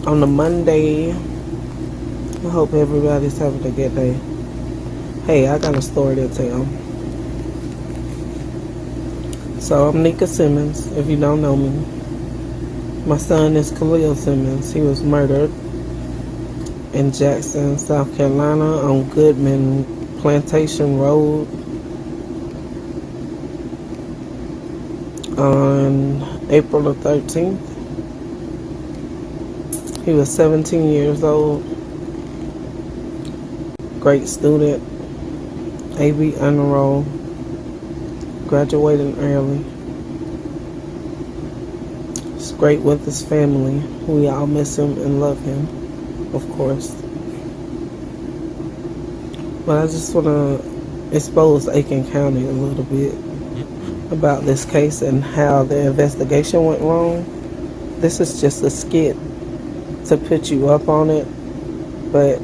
S: On a Monday. I hope everybody's having a good day. Hey, I got a story to tell. So I'm Nika Simmons, if you don't know me. My son is Kahlil Simmons. He was murdered in Jackson, South Carolina on Goodman Plantation Road on April the 13th. He was 17 years old, great student, AB honor roll, graduating early. He's great with his family. We all miss him and love him, of course. But I just want to expose Aiken County a little bit about this case and how the investigation went wrong. This is just a skit to put you up on it, but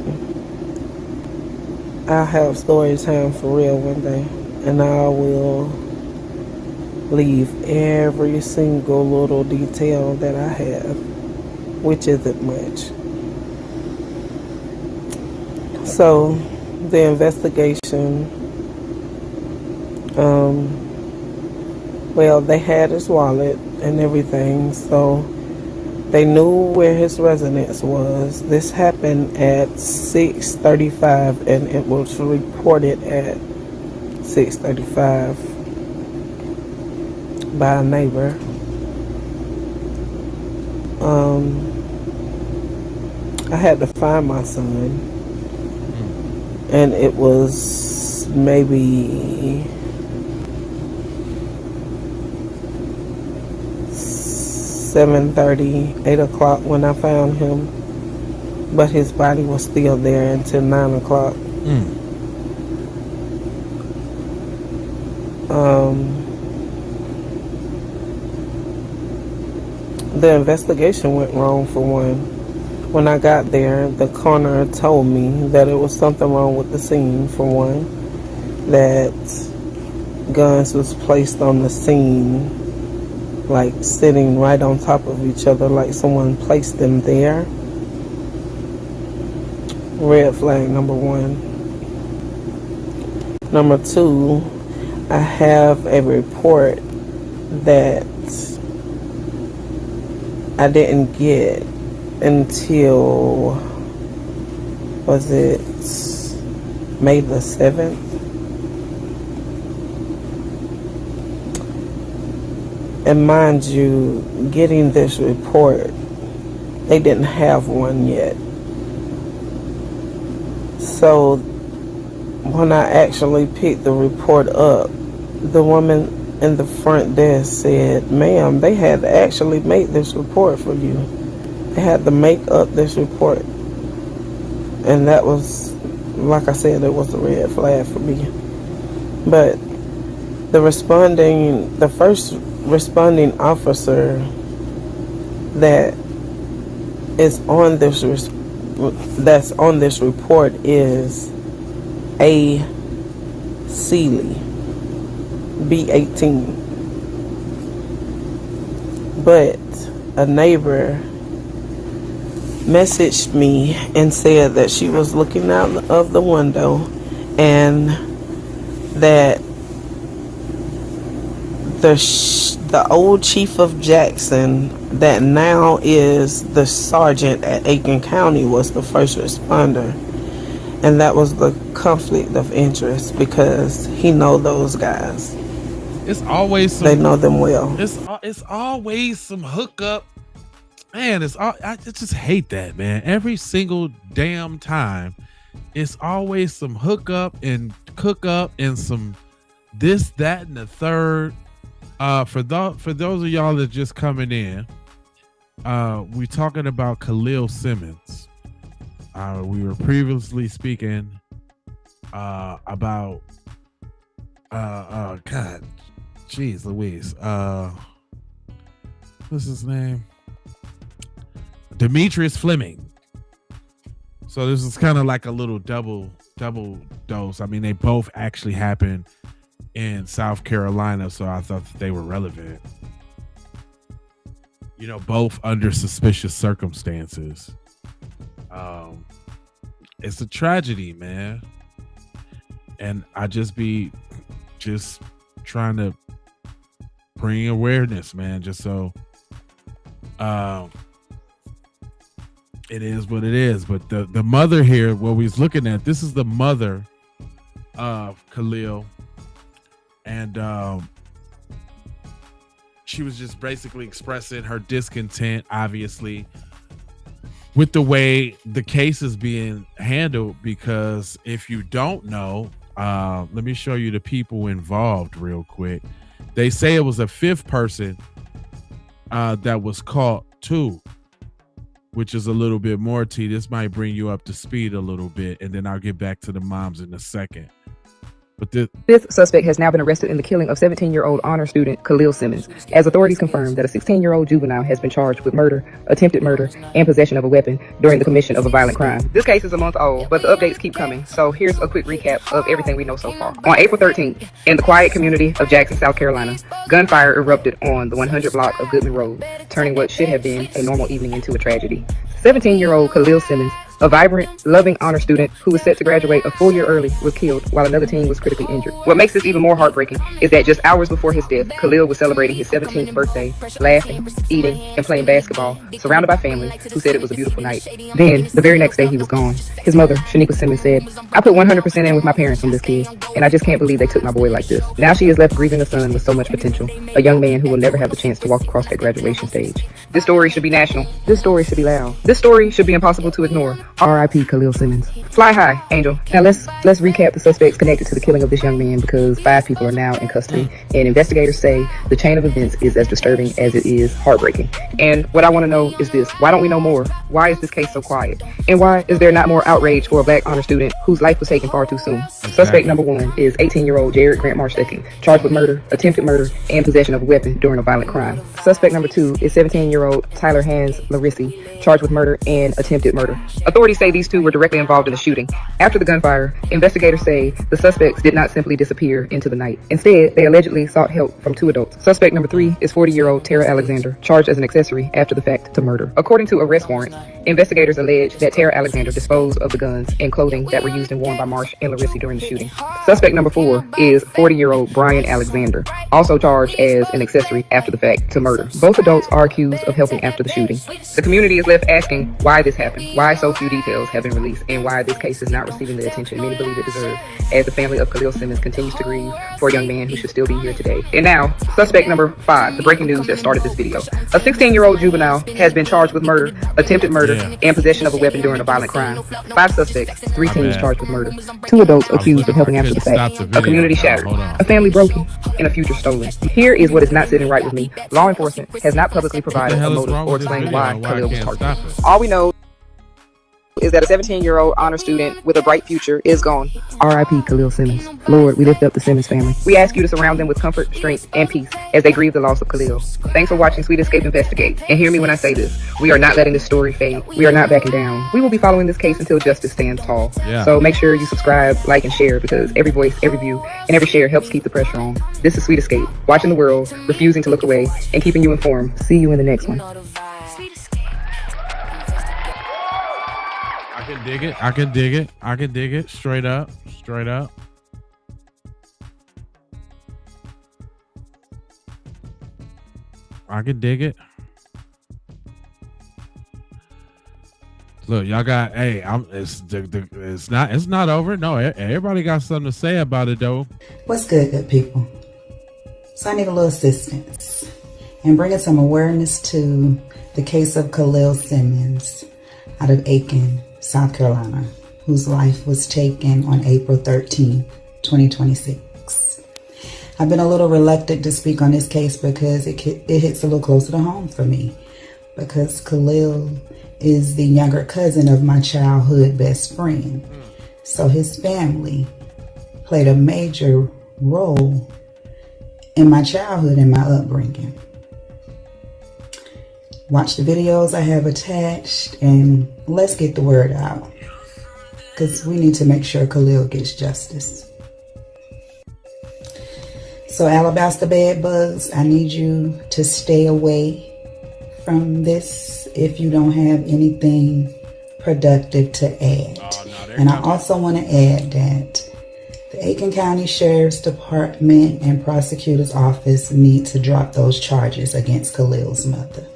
S: I'll have story time for real one day, and I will leave every single little detail that I have, which isn't much. So the investigation, well, they had his wallet and everything, so they knew where his residence was. This happened at 6:35, and it was reported at 6:35 by a neighbor. I had to find my son, and it was maybe 7:30, 8 o'clock when I found him, but his body was still there until 9 o'clock. The investigation went wrong for one. When I got there, the coroner told me that it was something wrong with the scene for one, that guns was placed on the scene like sitting right on top of each other, like someone placed them there. Red flag number one. Number two, I have a report that I didn't get until, was it May the 7th? And mind you, getting this report, they didn't have one yet. So when I actually picked the report up, the woman in the front desk said, "Ma'am, they had to actually make this report for you. They had to make up this report." And that was, like I said, it was a red flag for me. But the first responding officer that is on this that's on this report is A. Seeley, B18. But a neighbor messaged me and said that she was looking out of the window and that the old chief of Jackson, that now is the sergeant at Aiken County, was the first responder. And that was the conflict of interest because he know those guys.
A: It's always
S: they know them well.
A: It's always some hookup. Man, I just hate that, man. Every single damn time, it's always some hookup and cook up and some this, that, and the third. For those of y'all that just coming in, we're talking about Kahlil Simmons. We were previously speaking about God, jeez Louise. What's his name? Demetrius Fleming. So this is kind of like a little double dose. I mean, they both actually happened in South Carolina, so I thought that they were relevant. You know, both under suspicious circumstances. It's a tragedy, man. And I just trying to bring awareness, man, just so it is what it is. But the mother here, what we was looking at, this is the mother of Kahlil. And she was just basically expressing her discontent, obviously, with the way the case is being handled. Because if you don't know, Let me show you the people involved real quick. They say it was a fifth person that was caught too, which is a little bit more. This might bring you up to speed a little bit, and then I'll get back to the moms in a second. But the
B: fifth suspect has now been arrested in the killing of 17-year-old honor student Kahlil Simmons, as authorities confirmed that a 16-year-old juvenile has been charged with murder, attempted murder, and possession of a weapon during the commission of a violent crime. This case is a month old, but the updates keep coming, so here's a quick recap of everything we know so far. On April 13th, in the quiet community of Jackson, South Carolina, gunfire erupted on the 100 block of Goodman Road, turning what should have been a normal evening into a tragedy. 17-year-old Kahlil Simmons, a vibrant, loving honor student who was set to graduate a full year early, was killed while another teen was critically injured. What makes this even more heartbreaking is that just hours before his death, Kahlil was celebrating his 17th birthday, laughing, eating, and playing basketball, surrounded by family who said it was a beautiful night. Then, the very next day, he was gone. His mother, Shaniqua Simmons, said, "I put 100% in with my parents on this kid, and I just can't believe they took my boy like this." Now she is left grieving a son with so much potential, a young man who will never have the chance to walk across that graduation stage. This story should be national. This story should be loud. This story should be impossible to ignore. R.I.P. Kahlil Simmons. Fly high, Angel. Now let's recap the suspects connected to the killing of this young man, because 5 people are now in custody, and investigators say the chain of events is as disturbing as it is heartbreaking. And what I want to know is this: why don't we know more? Why is this case so quiet? And why is there not more outrage for a black honor student whose life was taken far too soon? Suspect number 1 is 18-year-old Jared Grant Marsh II, charged with murder, attempted murder, and possession of a weapon during a violent crime. Suspect number 2 is 17-year-old Tyler Hans Larissi, charged with murder and attempted murder. Authorities say these two were directly involved in the shooting. After the gunfire, investigators say the suspects did not simply disappear into the night. Instead, they allegedly sought help from 2 adults. Suspect number 3 is 40-year-old Tara Alexander, charged as an accessory after the fact to murder. According to arrest warrants, investigators allege that Tara Alexander disposed of the guns and clothing that were used and worn by Marsh and Larissi during the shooting. Suspect number 4 is 40-year-old Brian Alexander, also charged as an accessory after the fact to murder. Both adults are accused of helping after the shooting. The community is left asking why this happened, why so few details have been released, and why this case is not receiving the attention many believe it deserves, as the family of Kahlil Simmons continues to grieve for a young man who should still be here today. And now, suspect number 5, the breaking news that started this video. A 16-year-old juvenile has been charged with murder, attempted murder, and possession of a weapon during a violent crime. 5 suspects, 3 teens charged with murder, 2 adults accused of helping after the fact, a community shattered, a family broken, and a future stolen. Here is what is not sitting right with me. Law enforcement has not publicly provided a motive or explained why Kahlil was targeted. All we know is that a 17-year-old honor student with a bright future is gone. R.I.P. Kahlil Simmons. Lord, we lift up the Simmons family. We ask you to surround them with comfort, strength, and peace as they grieve the loss of Kahlil. Thanks for watching Sweet Escape Investigate. And hear me when I say this: we are not letting this story fade. We are not backing down. We will be following this case until justice stands tall. So make sure you subscribe, like, and share, because every voice, every view, and every share helps keep the pressure on. This is Sweet Escape, watching the world, refusing to look away, and keeping you informed. See you in the next one.
A: I can dig it. I can dig it. I can dig it. Straight up. Straight up. I can dig it. Look, y'all got. Hey, it's not over. No, everybody got something to say about it though.
I: What's good people? So I need a little assistance in bringing some awareness to the case of Kahlil Simmons out of Aiken, South Carolina, whose life was taken on April 13, 2026. I've been a little reluctant to speak on this case because it hits a little closer to home for me, because Kahlil is the younger cousin of my childhood best friend. So his family played a major role in my childhood and my upbringing. Watch the videos I have attached and let's get the word out, because we need to make sure Kahlil gets justice. So Alabaster Bed Bugs, I need you to stay away from this if you don't have anything productive to add. And I also want to add that the Aiken County Sheriff's Department and Prosecutor's Office need to drop those charges against Kahlil's mother.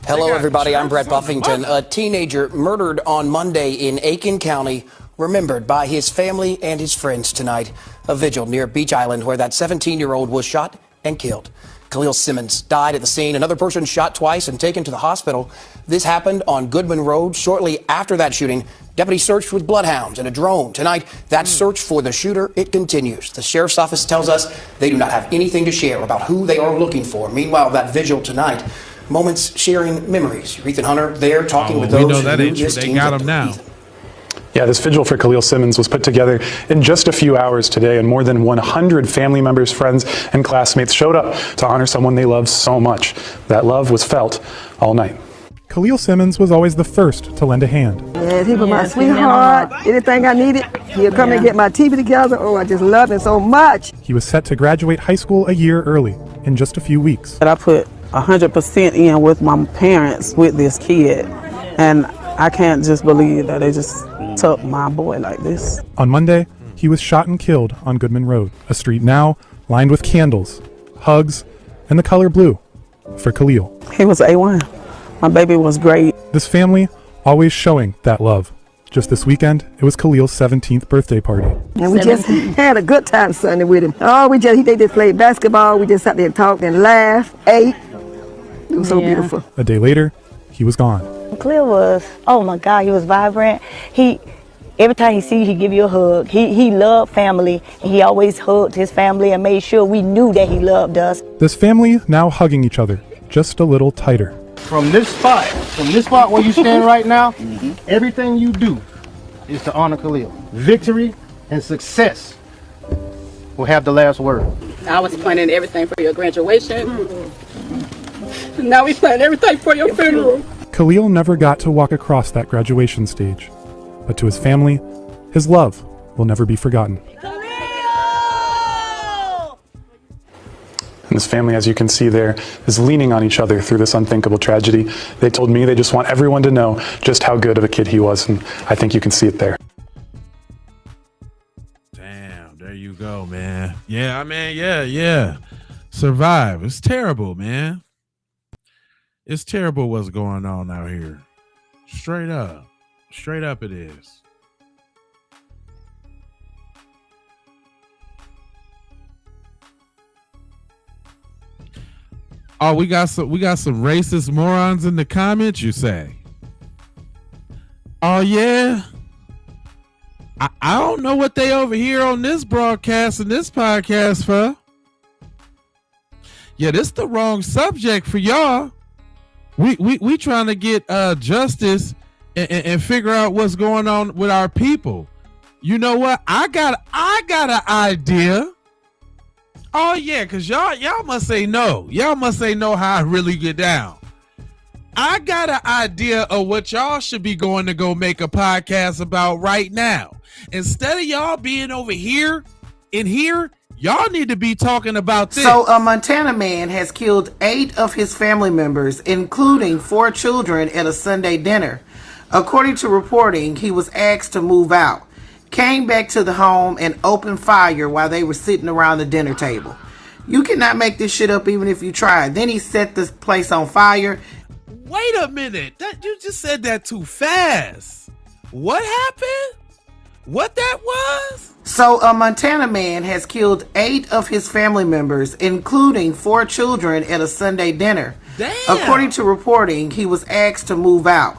J: Hello, everybody. I'm Brett Buffington. A teenager murdered on Monday in Aiken County, remembered by his family and his friends tonight. A vigil near Beach Island where that 17-year-old was shot and killed. Kahlil Simmons died at the scene. Another person shot twice and taken to the hospital. This happened on Goodman Road. Shortly after that shooting, deputies searched with bloodhounds and a drone. Tonight, that search for the shooter, it continues. The sheriff's office tells us they do not have anything to share about who they are looking for. Meanwhile, that vigil tonight, moments sharing memories. Ethan Hunter there talking with those
A: we know that
J: who
A: ain't
J: knew
A: true.
J: this
A: They
J: team.
A: got him now.
K: Yeah, this vigil for Kahlil Simmons was put together in just a few hours today, and more than 100 family members, friends, and classmates showed up to honor someone they loved so much. That love was felt all night.
L: Kahlil Simmons was always the first to lend a hand.
M: Yes, he was my sweetheart. Anything I needed, he'd come and get my TV together. Oh, I just love him so much.
L: He was set to graduate high school a year early, in just a few weeks.
S: But I put 100% in with my parents with this kid, and I can't just believe that they just took my boy like this.
L: On Monday, he was shot and killed on Goodman Road, a street now lined with candles, hugs, and the color blue for Kahlil.
S: He was A1. My baby was great.
L: This family always showing that love. Just this weekend, it was Kahlil's 17th birthday party.
M: And we just had a good time Sunday with him. Oh, they just played basketball. We just sat there and talked and laughed, ate. It was so beautiful.
L: A day later, he was gone.
T: Kahlil was, oh my God, he was vibrant. Every time he see you, he give you a hug. He loved family, and he always hugged his family and made sure we knew that he loved us.
L: This family now hugging each other, just a little tighter.
X: From this spot where you stand right now, everything you do is to honor Kahlil. Victory and success will have the last word.
B: I was planning everything for your graduation. Now we plan everything for your funeral.
L: Kahlil never got to walk across that graduation stage, but to his family, his love will never be forgotten.
K: And this family, as you can see there, is leaning on each other through this unthinkable tragedy. They told me they just want everyone to know just how good of a kid he was, and I think you can see it there.
A: Damn, there you go, man. Yeah, I mean, yeah. Survive. It's terrible, man. It's terrible what's going on out here. Straight up. Straight up it is. Oh, we got some racist morons in the comments, you say? Oh yeah. I don't know what they over here on this broadcast and this podcast for. Yeah, this the wrong subject for y'all. We trying to get justice and figure out what's going on with our people. You know what? I got an idea. Oh yeah, cause y'all must say no. Y'all must say no how I really get down. I got an idea of what y'all should be going to go make a podcast about right now. Instead of y'all being over here in here, y'all need to be talking about this.
D: So a Montana man has killed 8 of his family members, including 4 children, at a Sunday dinner. According to reporting, he was asked to move out, came back to the home, and opened fire while they were sitting around the dinner table. You cannot make this shit up even if you try. Then he set the place on fire.
A: Wait a minute. You just said that too fast. What happened? What that was?
D: So a Montana man has killed 8 of his family members, including 4 children, at a Sunday dinner.
A: Damn.
D: According to reporting, he was asked to move out,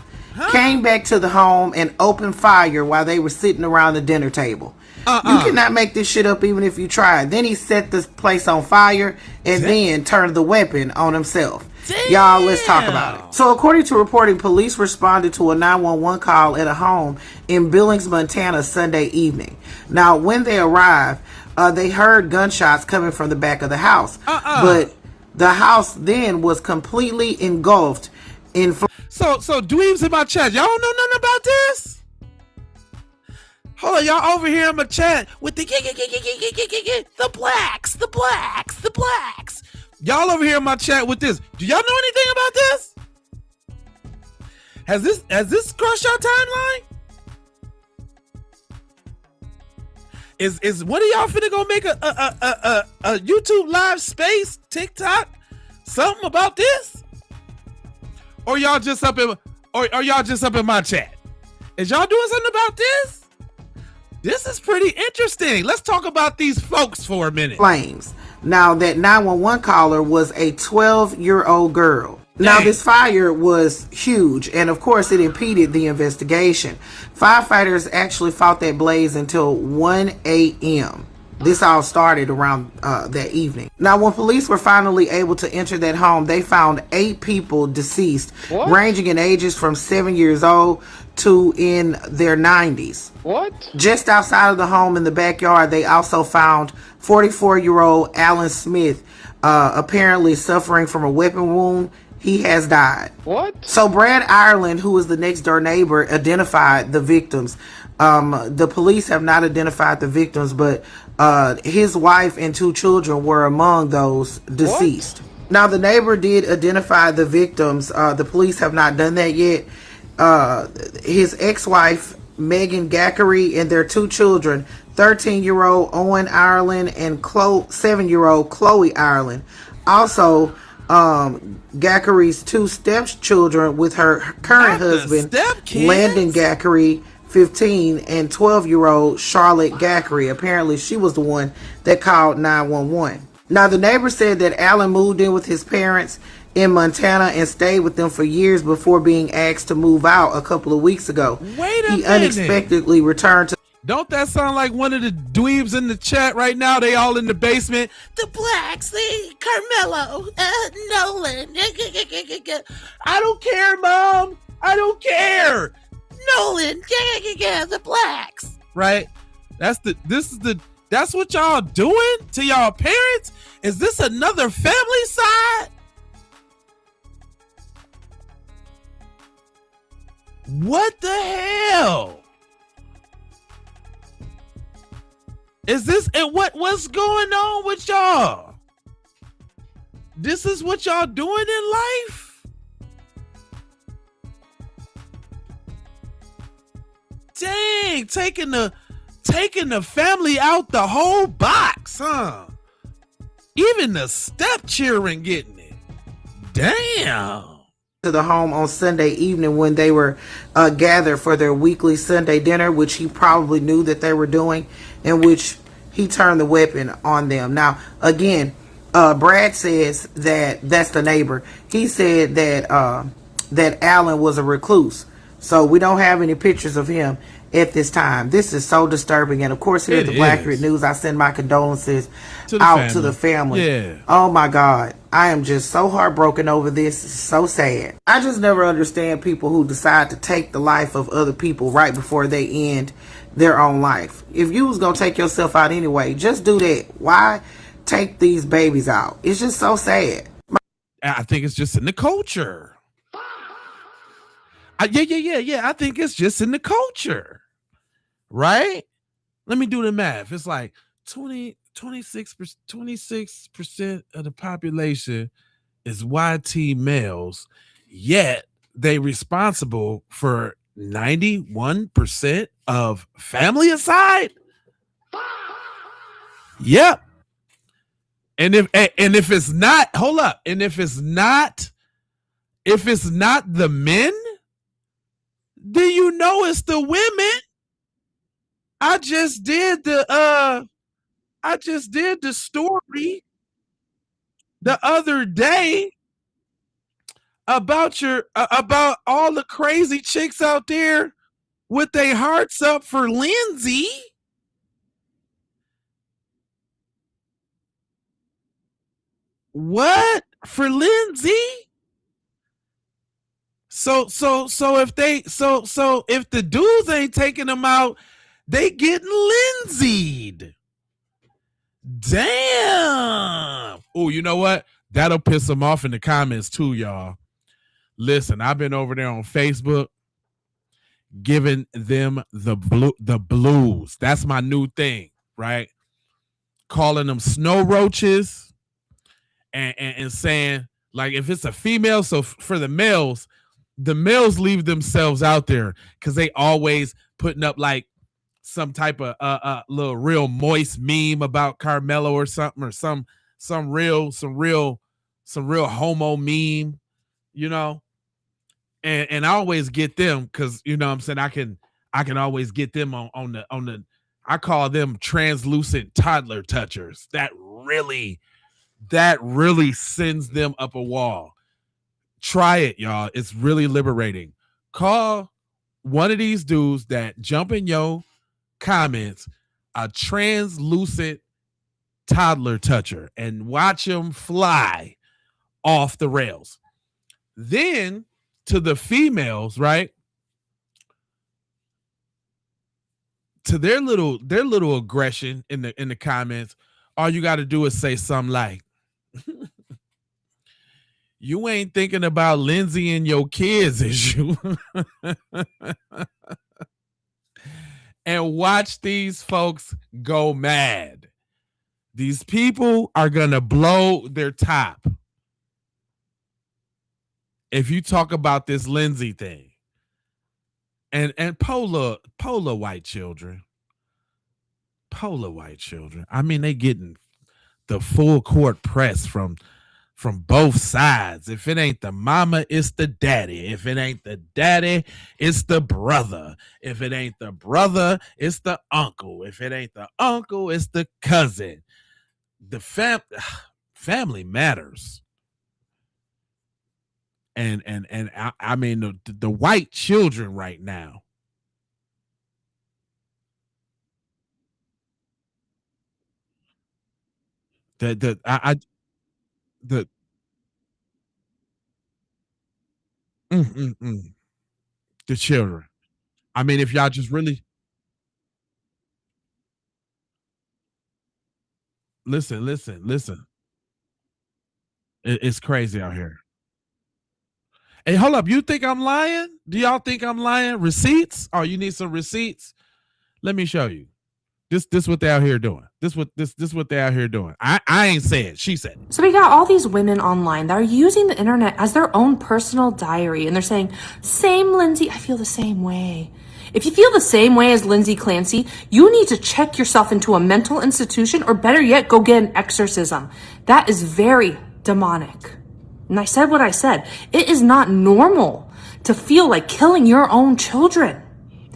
D: came back to the home, and opened fire while they were sitting around the dinner table. You cannot make this shit up even if you try. Then he set the place on fire and then turned the weapon on himself. Y'all, let's talk about it. So according to reporting, police responded to a 911 call at a home in Billings, Montana, Sunday evening. Now, when they arrived, they heard gunshots coming from the back of the house. But the house then was completely engulfed in...
A: So dweebs in my chat, y'all don't know nothing about this? Hold on, y'all over here in my chat with the blacks. Y'all over here in my chat with this. Do y'all know anything about this? Has this crossed your timeline? Is one of y'all finna go make a YouTube live space, TikTok, something about this? Or y'all just up in my chat? Is y'all doing something about this? This is pretty interesting. Let's talk about these folks for a minute.
D: Flames.
N: Now, that 911 caller was a 12-year-old girl. Now, this fire was huge, and of course, it impeded the investigation. Firefighters actually fought that blaze until 1 a.m. This all started around that evening. Now, when police were finally able to enter that home, they found 8 people deceased, ranging in ages from 7 years old to in their 90s.
O: What?
N: Just outside of the home in the backyard, they also found 44-year-old Alan Smith, apparently suffering from a weapon wound. He has died.
O: What?
N: So Brad Ireland, who was the next door neighbor, identified the victims. The police have not identified the victims, but his wife and 2 children were among those deceased. What? Now, the neighbor did identify the victims. The police have not done that yet. His ex-wife, Megan Gackery, and their 2 children, 13-year-old Owen Ireland and 7-year-old Chloe Ireland. Also, Gackery's 2 stepchildren with her current husband, Landon Gackery, 15, and 12-year-old Charlotte Gackery. Apparently, she was the one that called 911. Now, the neighbor said that Alan moved in with his parents in Montana and stayed with them for years before being asked to move out a couple of weeks ago. He unexpectedly returned to...
A: Don't that sound like one of the dweebs in the chat right now? They all in the basement. The blacks, Carmelo, Nolan. I don't care, Mom. I don't care. Nolan, the blacks. Right? That's what y'all doing to y'all parents? Is this another family side? What the hell? Is this and what's going on with y'all? This is what y'all doing in life? Dang, taking the family out the whole box, huh? Even the stepchildren getting it. Damn.
N: To the home on Sunday evening when they were gathered for their weekly Sunday dinner, which he probably knew that they were doing, in which he turned the weapon on them. Now, again, Brad says that that's the neighbor. He said that that Alan was a recluse, so we don't have any pictures of him at this time. This is so disturbing, and of course, here at the Black Grid News, I send my condolences to the family.
A: Yeah.
N: Oh my God, I am just so heartbroken over this. It's so sad. I just never understand people who decide to take the life of other people right before they end their own life. If you was gonna take yourself out anyway, just do that. Why take these babies out? It's just so sad.
A: I think it's just in the culture. Yeah. I think it's just in the culture, right? Let me do the math. It's like 26% of the population is YT males, yet they responsible for 91% of family aside. Yep. And if it's not, hold up. And if it's not the men, then you know it's the women. I just did the story the other day about about all the crazy chicks out there with their hearts up for Lindsay. What? For Lindsay? So if the dudes ain't taking them out, they getting Lindsay'd. Damn. Oh, you know what? That'll piss them off in the comments too, y'all. Listen, I've been over there on Facebook giving them the blues. That's my new thing, right? Calling them snow roaches and saying, like, if it's a female, so for the males leave themselves out there because they always putting up like some type of little real moist meme about Carmelo or something, or some real homo meme, you know. And I always get them because, you know what I'm saying, I can always get them on the I call them translucent toddler touchers that really that really sends them up a wall. Try it, y'all. It's really liberating. Call one of these dudes that jump in your comments a translucent toddler toucher and watch him fly off the rails. Then to the females, right? To their little aggression in the comments, all you got to do is say something like, "You ain't thinking about Lindsay and your kids, is you?" And watch these folks go mad. These people are gonna blow their top if you talk about this Lindsay thing. And polar white children. I mean, they getting the full court press from both sides. If it ain't the mama, it's the daddy. If it ain't the daddy, it's the brother. If it ain't the brother, it's the uncle. If it ain't the uncle, it's the cousin. The family matters. And I mean the white children right now. The children. I mean, if y'all just really listen. It's crazy out here. Hey, hold up. You think I'm lying? Do y'all think I'm lying? Receipts? Oh, you need some receipts? Let me show you. This what they out here doing. This what they out here doing. I ain't saying. She said it.
O: So we got all these women online that are using the internet as their own personal diary, and they're saying, "Same Lindsay, I feel the same way." If you feel the same way as Lindsay Clancy, you need to check yourself into a mental institution, or better yet, go get an exorcism. That is very demonic. And I said what I said. It is not normal to feel like killing your own children.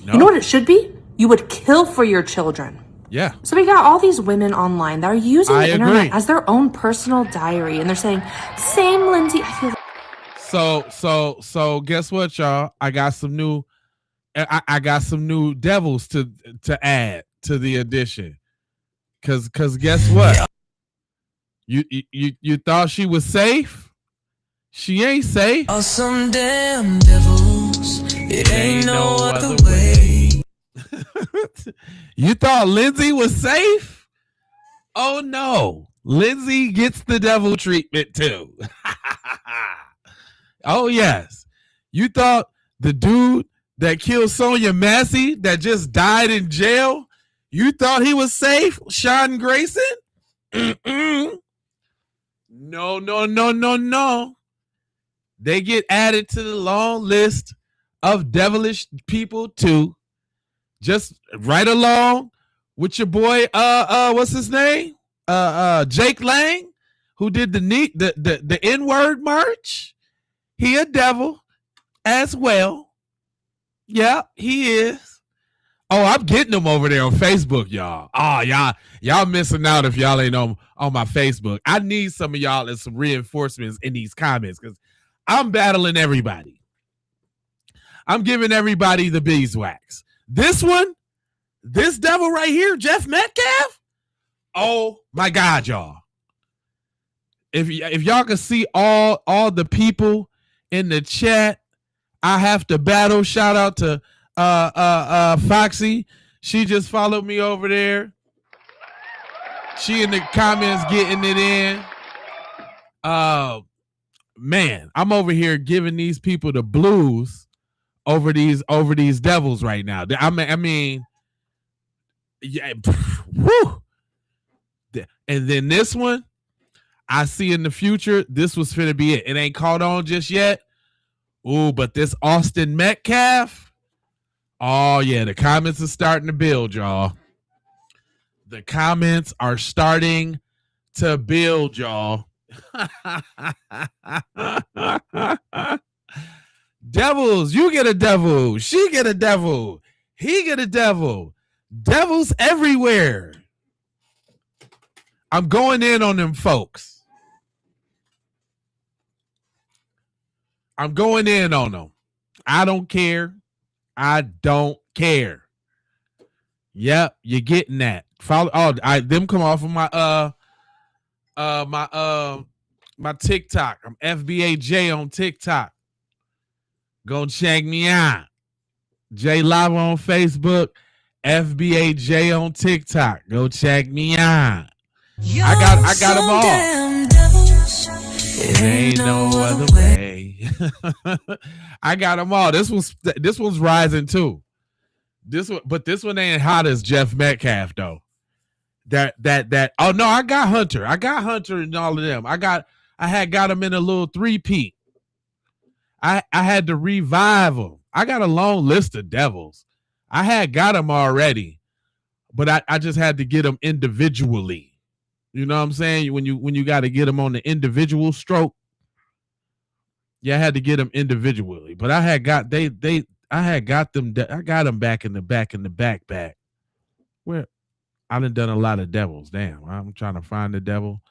O: No. You know what it should be? You would kill for your children.
A: Yeah.
O: So we got all these women online that are using the internet as their own personal diary, and they're saying, "Same Lindsay, I feel."
A: So guess what, y'all? I got some new devils to add to the addition. Cause guess what? You thought she was safe? She ain't safe.
P: Oh, some damn devils. It ain't no other way.
A: You thought Lindsay was safe? Oh no. Lindsay gets the devil treatment too. Oh yes. You thought the dude that killed Sonia Massey that just died in jail, you thought he was safe? Sean Grayson? No. They get added to the long list of devilish people too. Just right along with your boy, what's his name? Jake Lang, who did the N-word march. He a devil as well. Yeah, he is. Oh, I'm getting them over there on Facebook, y'all. Oh, y'all missing out if y'all ain't on my Facebook. I need some of y'all and some reinforcements in these comments because I'm battling everybody. I'm giving everybody the beeswax. This devil right here, Jeff Metcalf. Oh my God, y'all! If y'all can see all the people in the chat, I have to battle. Shout out to Foxy. She just followed me over there. She in the comments getting it in. Man, I'm over here giving these people the blues over these devils right now. I mean, yeah, whew. And then this one, I see in the future, this was finna be it. It ain't caught on just yet. Ooh, but this Austin Metcalf, oh yeah, the comments are starting to build, y'all. The comments are starting to build, y'all. Devils, you get a devil. She get a devil. He get a devil. Devils everywhere. I'm going in on them folks. I'm going in on them. I don't care. I don't care. Yep, you're getting that. Follow. Oh, them come off of my TikTok. I'm FBAJ on TikTok. Go check me out. J Live on Facebook. FBAJ on TikTok. Go check me out. I got them all. It ain't no other way. I got them all. This one's rising too. This one ain't hot as Jeff Metcalf though. That oh no, I got Hunter and all of them. I had got them in a little 3-peat. I had to revive them. I got a long list of devils. I had got them already, but I just had to get them individually. You know what I'm saying? When you got to get them on the individual stroke, yeah, I had to get them individually. But I had got I got them back in the back. Where I done a lot of devils. Damn, I'm trying to find the devil.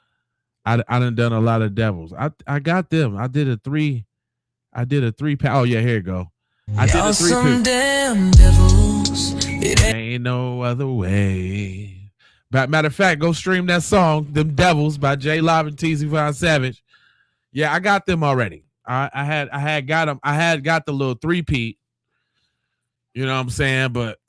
A: I done a lot of devils. I got them. I did a 3-pack. Oh yeah, here you go. I did a 3-pack. Damn devils. It ain't no other way. But matter of fact, go stream that song, "Them Devils" by J Live and TZ Von Savage. Yeah, I got them already. I had got them. I had got the little 3-peat. You know what I'm saying? But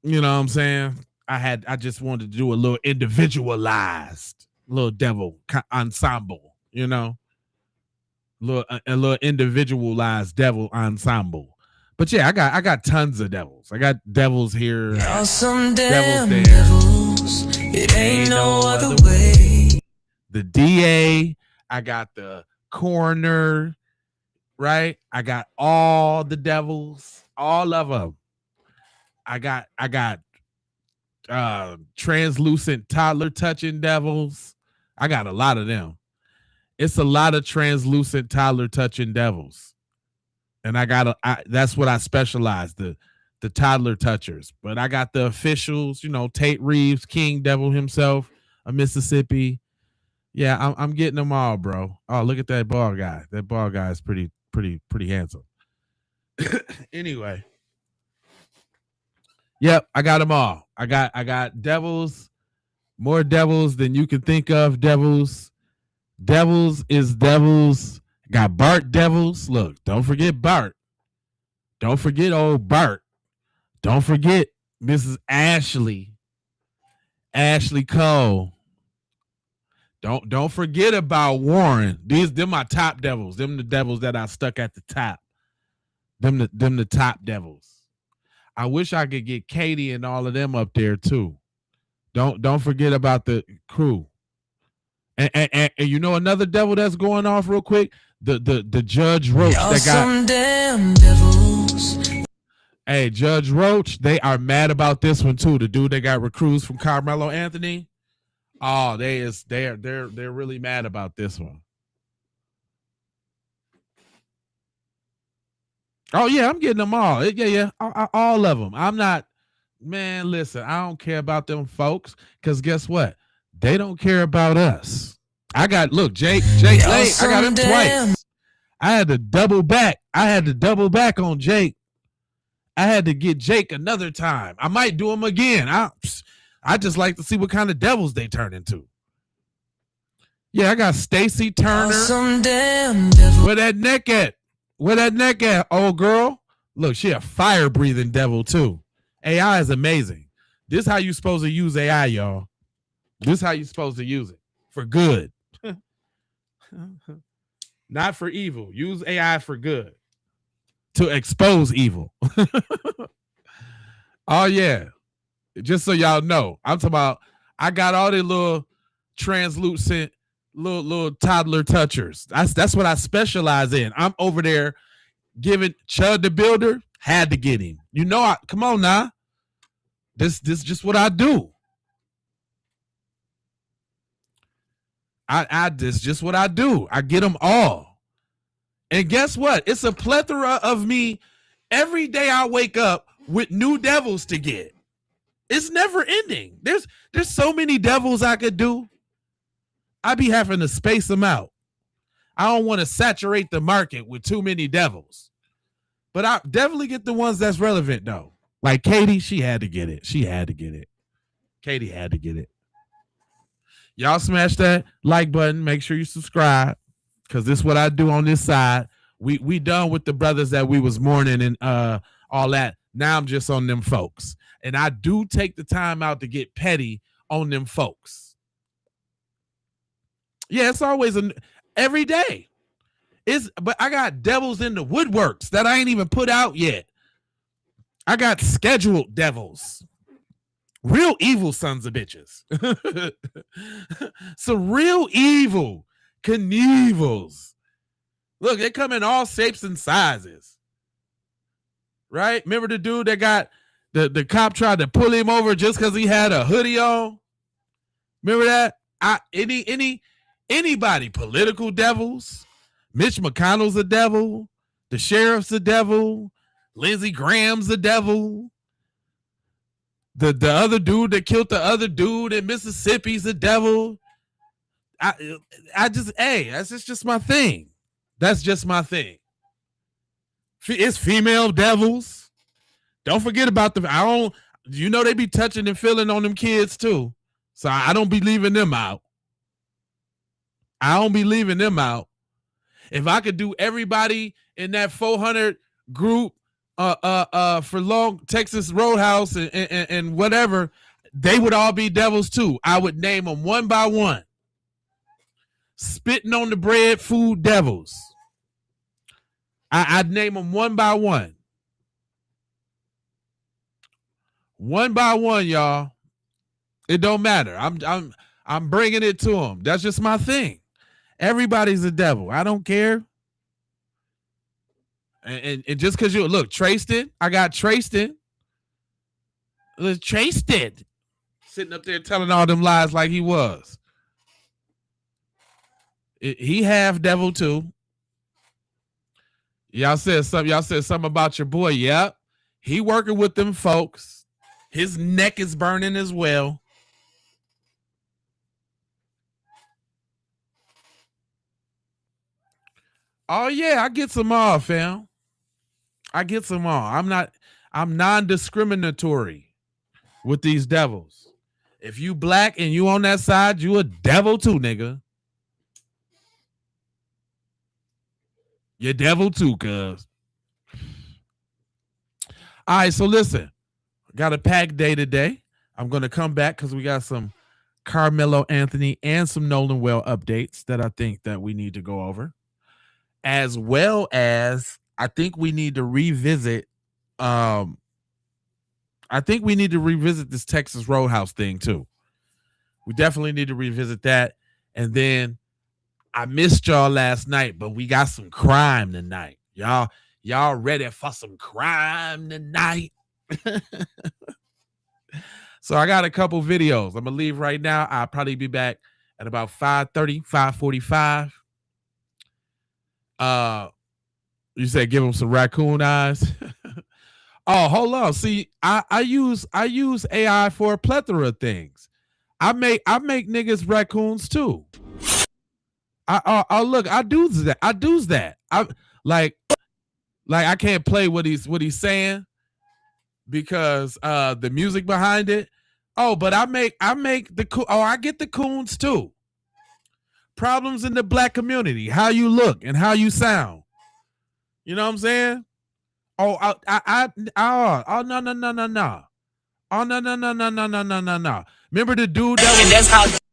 A: you know what I'm saying? I just wanted to do a little individualized little devil ensemble, you know? A little individualized devil ensemble. But yeah, I got tons of devils. I got devils here,
P: some
A: devils there.
P: Devils. It ain't no other way.
A: The DA, I got the coroner, right? I got all the devils, all of them. I got translucent toddler touching devils. I got a lot of them. It's a lot of translucent toddler touching devils. And that's what I specialize, the toddler touchers. But I got the officials, you know, Tate Reeves, King Devil himself, a Mississippi. Yeah, I'm getting them all, bro. Oh, look at that bald guy. That bald guy is pretty handsome. Anyway. Yep, I got them all. I got devils, more devils than you can think of. Devils is devils. Got Bart devils. Look, don't forget Bart. Don't forget old Bart. Don't forget Mrs. Ashley Cole. Don't forget about Warren. Them my top devils. Them the devils that I stuck at the top. Them the top devils. I wish I could get Katie and all of them up there too. Don't forget about the crew. And you know another devil that's going off real quick? The Judge Roach that got some damn devils. Hey, Judge Roach, they are mad about this one too. The dude that got recruits from Carmelo Anthony. Oh, they're really mad about this one. Oh yeah, I'm getting them all. Yeah, all of them. I'm not, man. Listen, I don't care about them folks because guess what? They don't care about us. I got Jake Lake. I got him twice. I had to double back. On Jake. I had to get Jake another time. I might do him again. I just like to see what kind of devils they turn into. Yeah, I got Stacy Turner. Where that neck at? Where that neck at, old girl? Look, she a fire-breathing devil, too. AI is amazing. This how you supposed to use AI, y'all. This how you supposed to use it. For good. Not for evil. Use AI for good. To expose evil. Oh, yeah. Just so y'all know. I'm talking about, I got all the little translucent little toddler touchers. That's what I specialize in. I'm over there giving Chud the Builder, had to get him. You know, come on now. This just what I do. This just what I do. I get them all. And guess what? It's a plethora of me. Every day I wake up with new devils to get. It's never ending. There's so many devils I could do. I be having to space them out. I don't want to saturate the market with too many devils. But I definitely get the ones that's relevant though. Like Katie, she had to get it. She had to get it. Katie had to get it. Y'all smash that like button. Make sure you subscribe. Cause this is what I do on this side. We done with the brothers that we was mourning and all that. Now I'm just on them folks. And I do take the time out to get petty on them folks. Yeah, it's always every day. But I got devils in the woodworks that I ain't even put out yet. I got scheduled devils. Real evil sons of bitches. Some real evil Knievils. Look, they come in all shapes and sizes. Right? Remember the dude that got the cop tried to pull him over just because he had a hoodie on? Remember that? Anybody, political devils. Mitch McConnell's a devil. The sheriff's a devil. Lindsey Graham's a devil. The other dude that killed the other dude in Mississippi's a devil. That's just my thing. That's just my thing. It's female devils. Don't forget about they be touching and feeling on them kids too. So I don't be leaving them out. I don't be leaving them out. If I could do everybody in that 400 group for long Texas Roadhouse and whatever, they would all be devils too. I would name them one by one. Spitting on the bread, food devils. I'd name them one by one. One by one, y'all. It don't matter. I'm bringing it to them. That's just my thing. Everybody's a devil. I don't care. And just because you look, traced it. I got traced it. Traced it. Sitting up there telling all them lies like he was. He half devil too. Y'all said something about your boy. Yep. He working with them folks. His neck is burning as well. Oh yeah, I get some all, fam. I get some all. I'm non-discriminatory with these devils. If you black and you on that side, you a devil too, nigga. You're devil too, cuz. All right, so listen. Got a packed day today. I'm going to come back because we got some Carmelo Anthony and some Nolan Well updates that I think that we need to go over. As well as I think we need to revisit this Texas Roadhouse thing too. We definitely need to revisit that. And then I missed y'all last night, but we got some crime tonight. Y'all ready for some crime tonight? So I got a couple videos. I'm going to leave right now. I'll probably be back at about 5:30, 5:45. You said give them some raccoon eyes. Oh, hold on. See, I use AI for a plethora of things. I make niggas raccoons too. Look, I do that. I like I can't play what he's saying because the music behind it. Oh, but I get the coons too. Problems in the black community, how you look and how you sound. You know what I'm saying? Oh, no. Oh, no. Oh, no. Remember the dude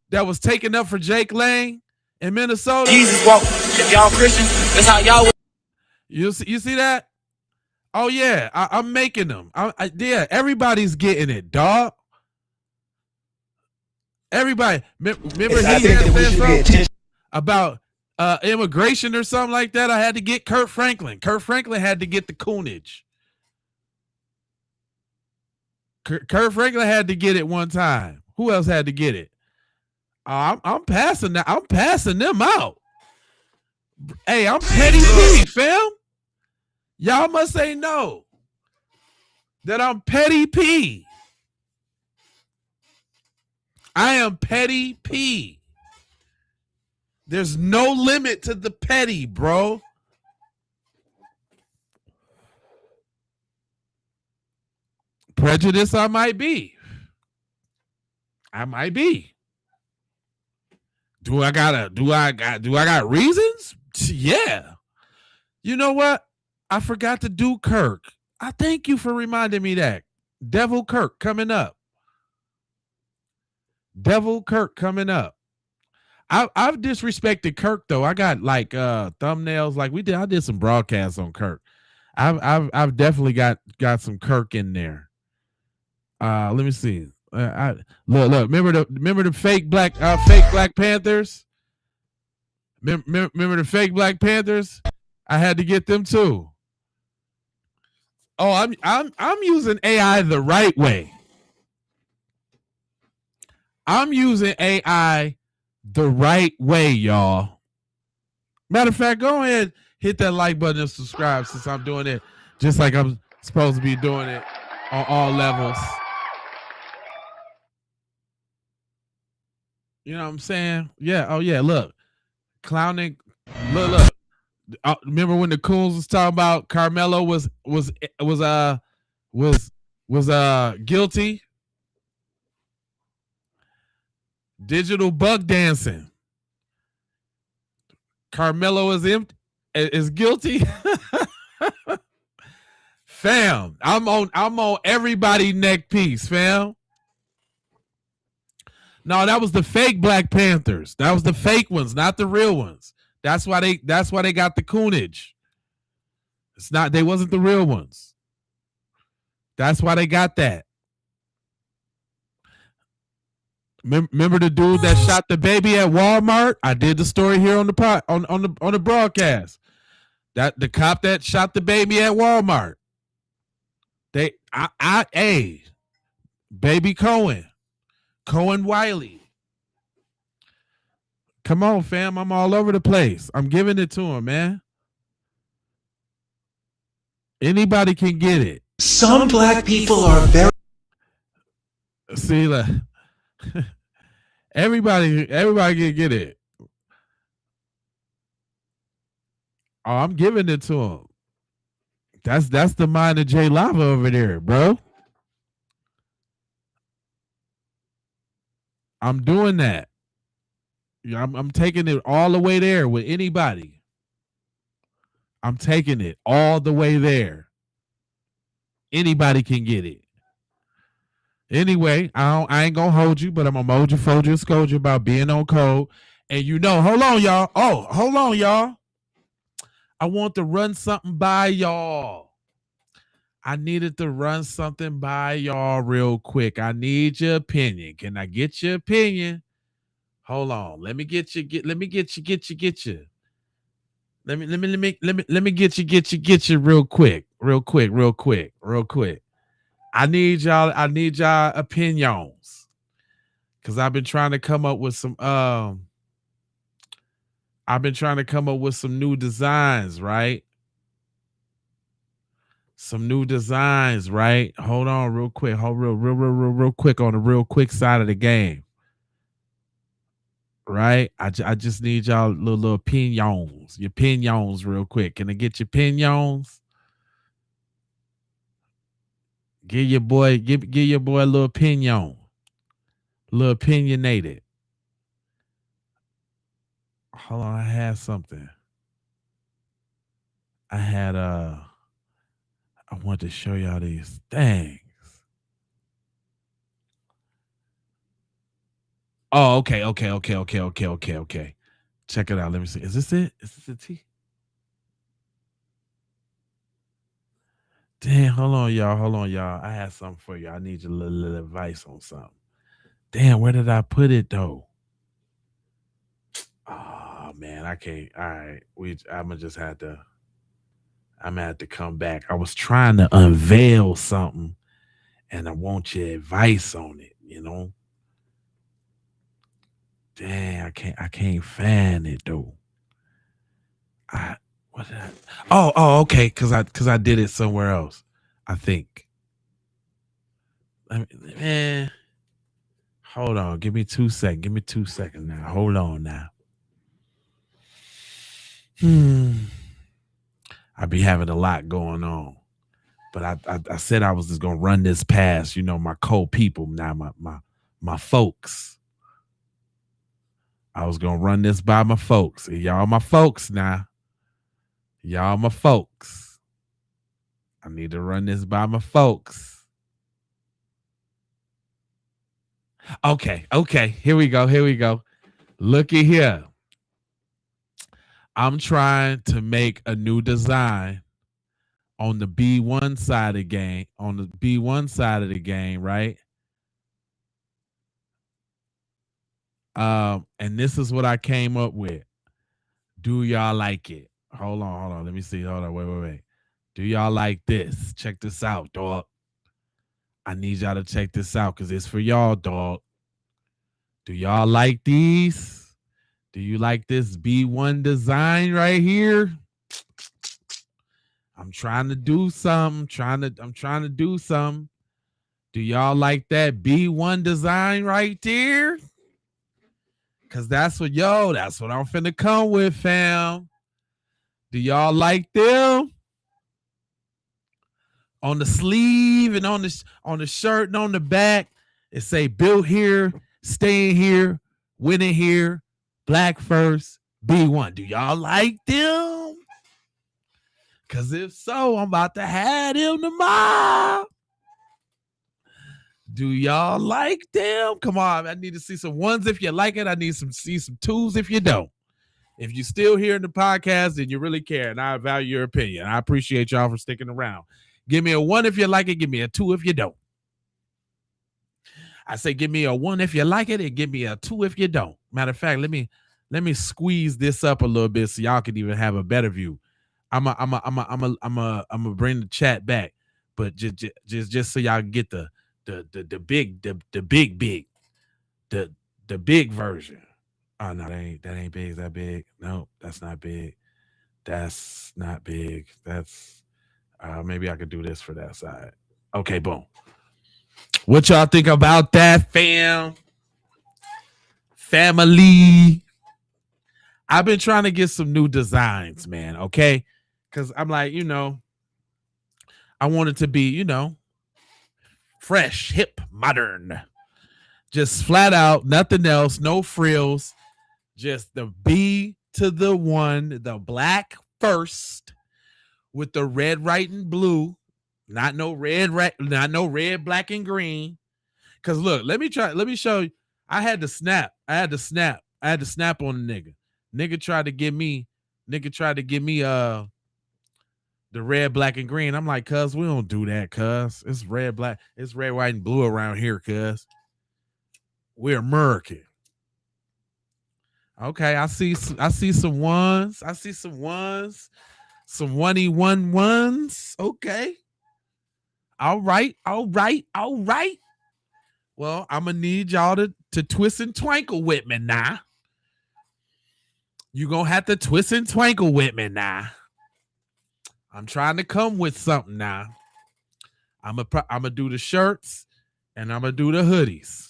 A: that was taken up for Jake Lang in Minnesota?
F: Jesus walk. If y'all Christian, that's how y'all.
A: You see that? Oh yeah, I'm making them. Yeah, everybody's getting it, dog. Everybody. Remember he said something about immigration or something like that. I had to get Kurt Franklin. Kurt Franklin had to get the coonage. Kurt Franklin had to get it one time. Who else had to get it? I'm passing that. I'm passing them out. Hey, I'm Petty P, fam. Y'all must say no. That I'm Petty P. I am Petty P. There's no limit to the petty, bro. Prejudice I might be. Do I got reasons? Yeah. You know what? I forgot to do Kirk. I thank you for reminding me that. Devil Kirk coming up. I've disrespected Kirk though. I got like thumbnails. Like I did some broadcasts on Kirk. I've definitely got some Kirk in there. Let me see. Look. Remember the fake Black Panthers? Remember the fake Black Panthers? I had to get them too. Oh, I'm using AI the right way. I'm using AI the right way, y'all. Matter of fact, go ahead, hit that like button and subscribe since I'm doing it just like I'm supposed to be doing it on all levels. You know what I'm saying? Yeah. Oh yeah. Look, clowning. Look. Remember when the Coons was talking about Carmelo was guilty? Digital bug dancing. Carmelo is guilty. Fam, I'm on everybody neck piece, fam. No, that was the fake Black Panthers. That was the fake ones, not the real ones. That's why they got the coonage. They wasn't the real ones. That's why they got that. Remember the dude that shot the baby at Walmart? I did the story here on the broadcast. That the cop that shot the baby at Walmart. Baby Cohen Wiley. Come on, fam. I'm all over the place. I'm giving it to him, man. Anybody can get it.
P: Some black people are very.
A: See, like, everybody can get it. Oh, I'm giving it to him. That's the mind of Jay Lava over there, bro. I'm doing that. I'm taking it all the way there with anybody. I'm taking it all the way there. Anybody can get it. Anyway, I ain't gonna hold you, but I'm gonna mold you, fold you, scold you about being on code. And hold on, y'all. Oh, hold on, y'all. I want to run something by y'all. I needed to run something by y'all real quick. I need your opinion. Can I get your opinion? Hold on. Let me get you. Let me get you. Let me get you real quick. I need y'all opinions. Cause I've been trying to come up with some new designs, right? Hold on real quick. Real quick on the real quick side of the game. Right? I just need y'all little opinions. Your opinions real quick. Can I get your opinions? Give your boy a little opinion. A little opinionated. Hold on, I had something. I want to show y'all these things. Oh, okay. Check it out. Let me see. Is this it? Is this a T? Damn, hold on, y'all. I have something for you. I need your little advice on something. Damn, where did I put it though? Oh man, I can't. All right, I'm gonna have to come back. I was trying to unveil something, and I want your advice on it. Dang, I can't find it though. What did I? Oh, okay, because I did it somewhere else. I think. Man, hold on. Give me 2 seconds. Now, hold on now. I be having a lot going on. But I said I was just gonna run this past, my co-people, now my folks. I was gonna run this by my folks. And y'all my folks now. Y'all my folks. I need to run this by my folks. Okay. Here we go. Looky here. I'm trying to make a new design on the B1 side of the game. On the B1 side of the game, right? And this is what I came up with. Do y'all like it? Hold on. Let me see. Hold on. Wait. Do y'all like this? Check this out, dog. I need y'all to check this out because it's for y'all, dog. Do y'all like these? Do you like this B1 design right here? I'm trying to do something. I'm trying to do something. Do y'all like that B1 design right there? Cause that's what I'm finna come with, fam. Do y'all like them? On the sleeve and on the shirt and on the back, it say built here, staying here, winning here, black first, B1. Do y'all like them? Cause if so, I'm about to have them tomorrow. Do y'all like them? Come on, I need to see some ones if you like it. I need see some twos if you don't. If you're still here in the podcast, then you really care, and I value your opinion. I appreciate y'all for sticking around. Give me a 1 if you like it. Give me a 2 if you don't. I say give me a 1 if you like it, and give me a 2 if you don't. Matter of fact, let me squeeze this up a little bit so y'all can even have a better view. I'm a bring the chat back, but just so y'all get the big version. Oh no, that ain't big. Is that big? No, that's not big. That's not big. That's maybe I could do this for that side. Okay, boom. What y'all think about that, fam? Family. I've been trying to get some new designs, man. Okay, because I'm like, I want it to be, fresh, hip, modern. Just flat out, nothing else, no frills. Just the B to the 1, the black first with the red, white, and blue. Not no red, black, and green. Cause look, let me show you. I had to snap on the nigga. Nigga tried to give me the red, black, and green. I'm like, cuz we don't do that, cuz. It's red, black, it's red, white, and blue around here, cuz. We're American. Okay, I see some ones. Some 1E1 ones. Okay. All right. Well, I'm gonna need y'all to twist and twinkle with me now. You're gonna have to twist and twinkle with me now. I'm trying to come with something now. I'm gonna do the shirts and I'm gonna do the hoodies.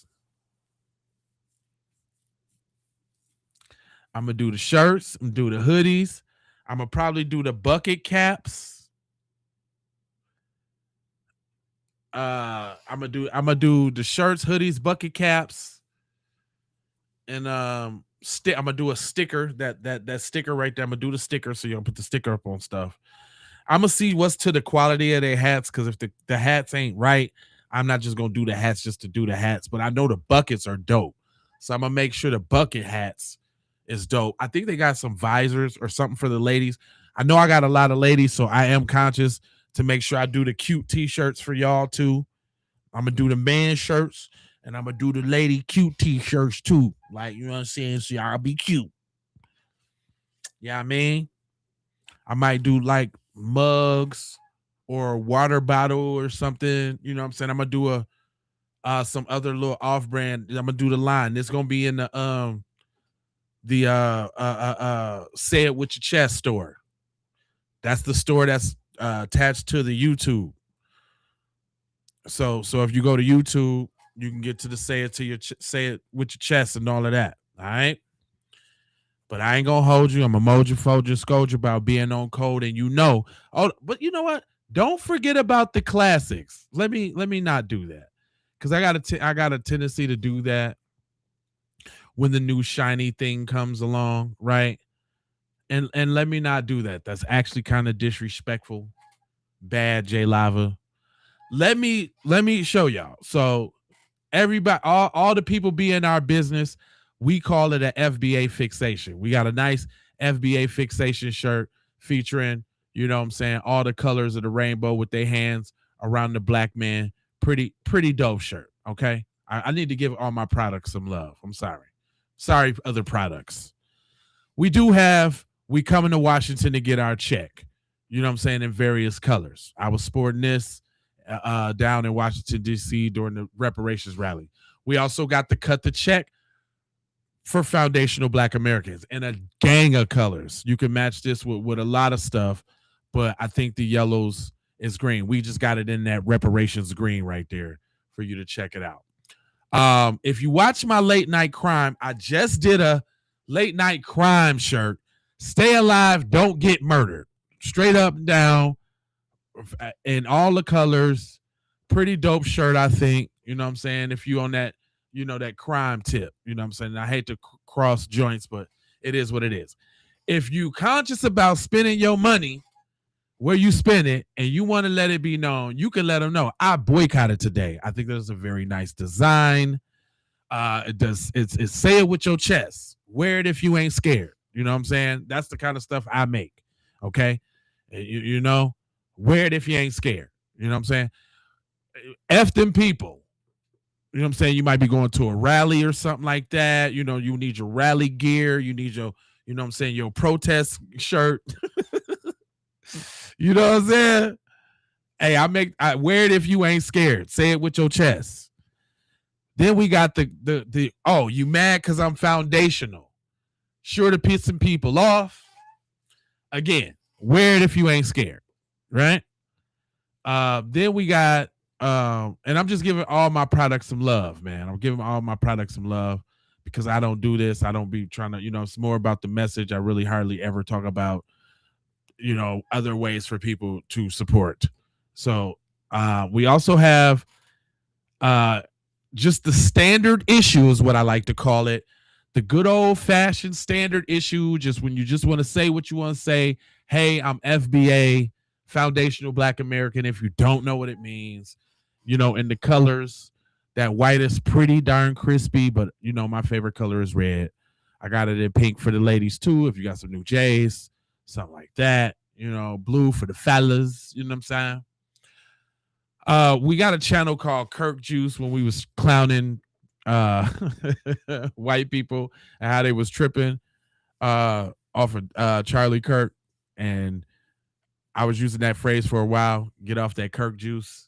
A: I'm gonna do the shirts. I'm gonna do the hoodies. I'm gonna probably do the bucket caps. I'm gonna do the shirts, hoodies, bucket caps, and I'm gonna do a sticker. That sticker right there. I'm gonna do the sticker, so you'll put the sticker up on stuff. I'm gonna see what's to the quality of their hats, because if the hats ain't right, I'm not just gonna do the hats just to do the hats. But I know the buckets are dope, so I'm gonna make sure the bucket hats is dope. I think they got some visors or something for the ladies. I know I got a lot of ladies, so I am conscious to make sure I do the cute t-shirts for y'all too. I'm gonna do the man shirts and I'm gonna do the lady cute t-shirts too. Like, you know what I'm saying? So y'all be cute. Yeah, I mean, I might do like mugs or a water bottle or something. You know what I'm saying? I'm gonna do some other little off-brand. I'm gonna do the line. It's gonna be in the Say It With Your Chest store. That's the store that's attached to the YouTube. So if you go to YouTube, you can get to the Say It With Your Chest and all of that. All right. But I ain't gonna hold you. I'm a mojo fold you, scold you about being on code, and Oh, but you know what? Don't forget about the classics. Let me not do that, because I got a tendency to do that when the new shiny thing comes along, right? And let me not do that. That's actually kind of disrespectful. Bad, J Lava. Let me show y'all. So everybody, all the people be in our business, we call it an FBA fixation. We got a nice FBA fixation shirt featuring, you know what I'm saying, all the colors of the rainbow with their hands around the black man. Pretty dope shirt. Okay. I need to give all my products some love. I'm sorry. Sorry, other products. We coming to Washington to get our check. You know what I'm saying? In various colors. I was sporting this down in Washington, D.C. during the reparations rally. We also got to cut the check for foundational Black Americans in a gang of colors. You can match this with a lot of stuff, but I think the yellows is green. We just got it in that reparations green right there for you to check it out. If you watch my late night crime, I just did a late night crime shirt. Stay alive, don't get murdered. Straight up and down in all the colors. Pretty dope shirt, I think. You know what I'm saying? If you on that, you know, that crime tip, you know what I'm saying? I hate to cross joints, but it is what it is. If you conscious about spending your money where you spend it and you want to let it be known, you can let them know. I boycotted today. I think there's a very nice design. It's say it with your chest. Wear it if you ain't scared. You know what I'm saying? That's the kind of stuff I make. Okay. You know, wear it if you ain't scared. You know what I'm saying? F them people. You know what I'm saying? You might be going to a rally or something like that. You know, you need your rally gear. You need your, you know what I'm saying, your protest shirt. You know what I'm saying? Hey, I wear it if you ain't scared. Say it with your chest. Then we got the oh, you mad because I'm foundational. Sure to piss some people off. Again, wear it if you ain't scared. Right? Then we got and I'm just giving all my products some love, man. I'm giving all my products some love because I don't do this. I don't be trying to, you know, it's more about the message. I really hardly ever talk about, you know, other ways for people to support. So we also have just the standard issue is what I like to call it. The good old fashioned standard issue, just when you just want to say what you want to say. Hey, I'm FBA, Foundational Black American. If you don't know what it means, you know, in the colors, that white is pretty darn crispy, but you know, my favorite color is red. I got it in pink for the ladies too. If you got some new J's, something like that, you know, blue for the fellas, you know what I'm saying? We got a channel called Kirk Juice when we was clowning white people and how they was tripping off of Charlie Kirk, and I was using that phrase for a while, get off that Kirk juice.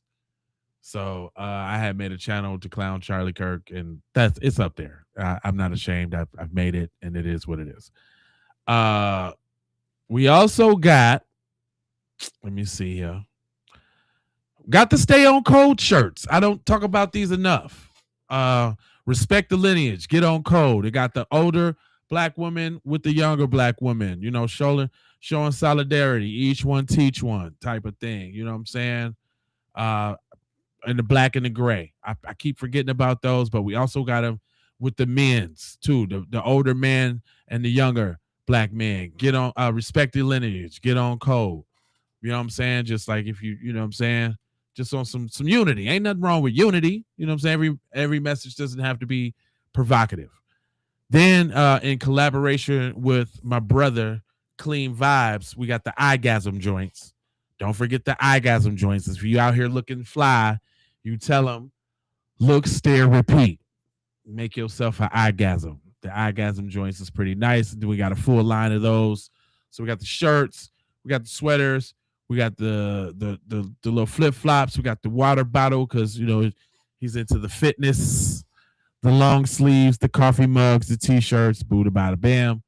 A: So I had made a channel to clown Charlie Kirk, and it's up there. I'm not ashamed. I've made it, and it is what it is. We also got, let me see here. Got the Stay on Code shirts. I don't talk about these enough. Respect the lineage. Get on code. It got the older Black woman with the younger Black woman, you know, showing solidarity. Each one teach one type of thing. You know what I'm saying? And the black and the gray. I keep forgetting about those, but we also got them with the men's too. The older men and the younger Black men. Get on, respect the lineage. Get on code. You know what I'm saying? Just like if you know what I'm saying? Just on some unity. Ain't nothing wrong with unity. You know what I'm saying? Every message doesn't have to be provocative. Then in collaboration with my brother, Clean Vibes, we got the eyegasm joints. Don't forget the eyegasm joints. If you out here looking fly, you tell them, look, stare, repeat. Make yourself an eyegasm. The eyegasm joints is pretty nice. Then we got a full line of those. So we got the shirts, we got the sweaters, we got the little flip flops, we got the water bottle because you know he's into the fitness, the long sleeves, the coffee mugs, the t-shirts, booda bada bam.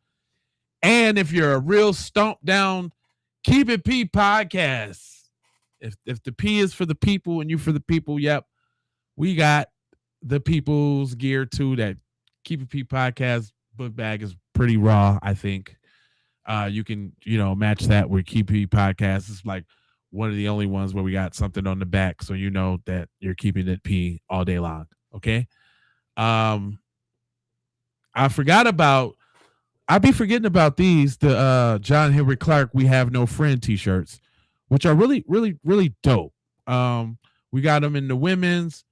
A: And if you're a real stomp down Keep It P podcast, if the P is for the people and you for the people, yep, we got the people's gear too. That Keep It P podcast book bag is pretty raw, I think. You can, match that with KP Podcast. It's like one of the only ones where we got something on the back, so you know that you're keeping it P all day long. Okay. I be forgetting about these, the John Henry Clark "We Have No Friend" t-shirts, which are really, really, really dope. We got them in the women's,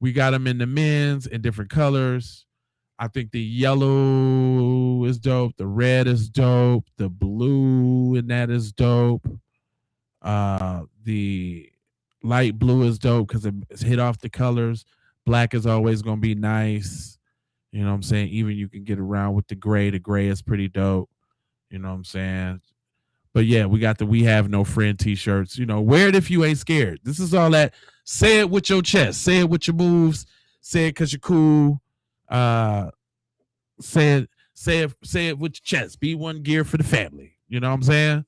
A: we got them in the men's in different colors. I think the yellow is dope. The red is dope. The blue in that is dope. The light blue is dope because it's hit off the colors. Black is always going to be nice. You know what I'm saying? Even you can get around with the gray. The gray is pretty dope. You know what I'm saying? But yeah, we got the "We Have No Friend" t-shirts. Wear it if you ain't scared. This is all that. Say it with your chest. Say it with your moves. Say it because you're cool. Say it with your chest. Be one gear for the family. You know what I'm saying?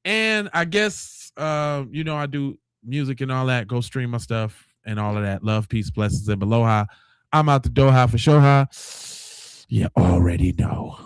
A: And I guess I do music and all that. Go stream my stuff and all of that. Love, peace, blessings, and aloha. I'm out the Doha for Shoha. You already know.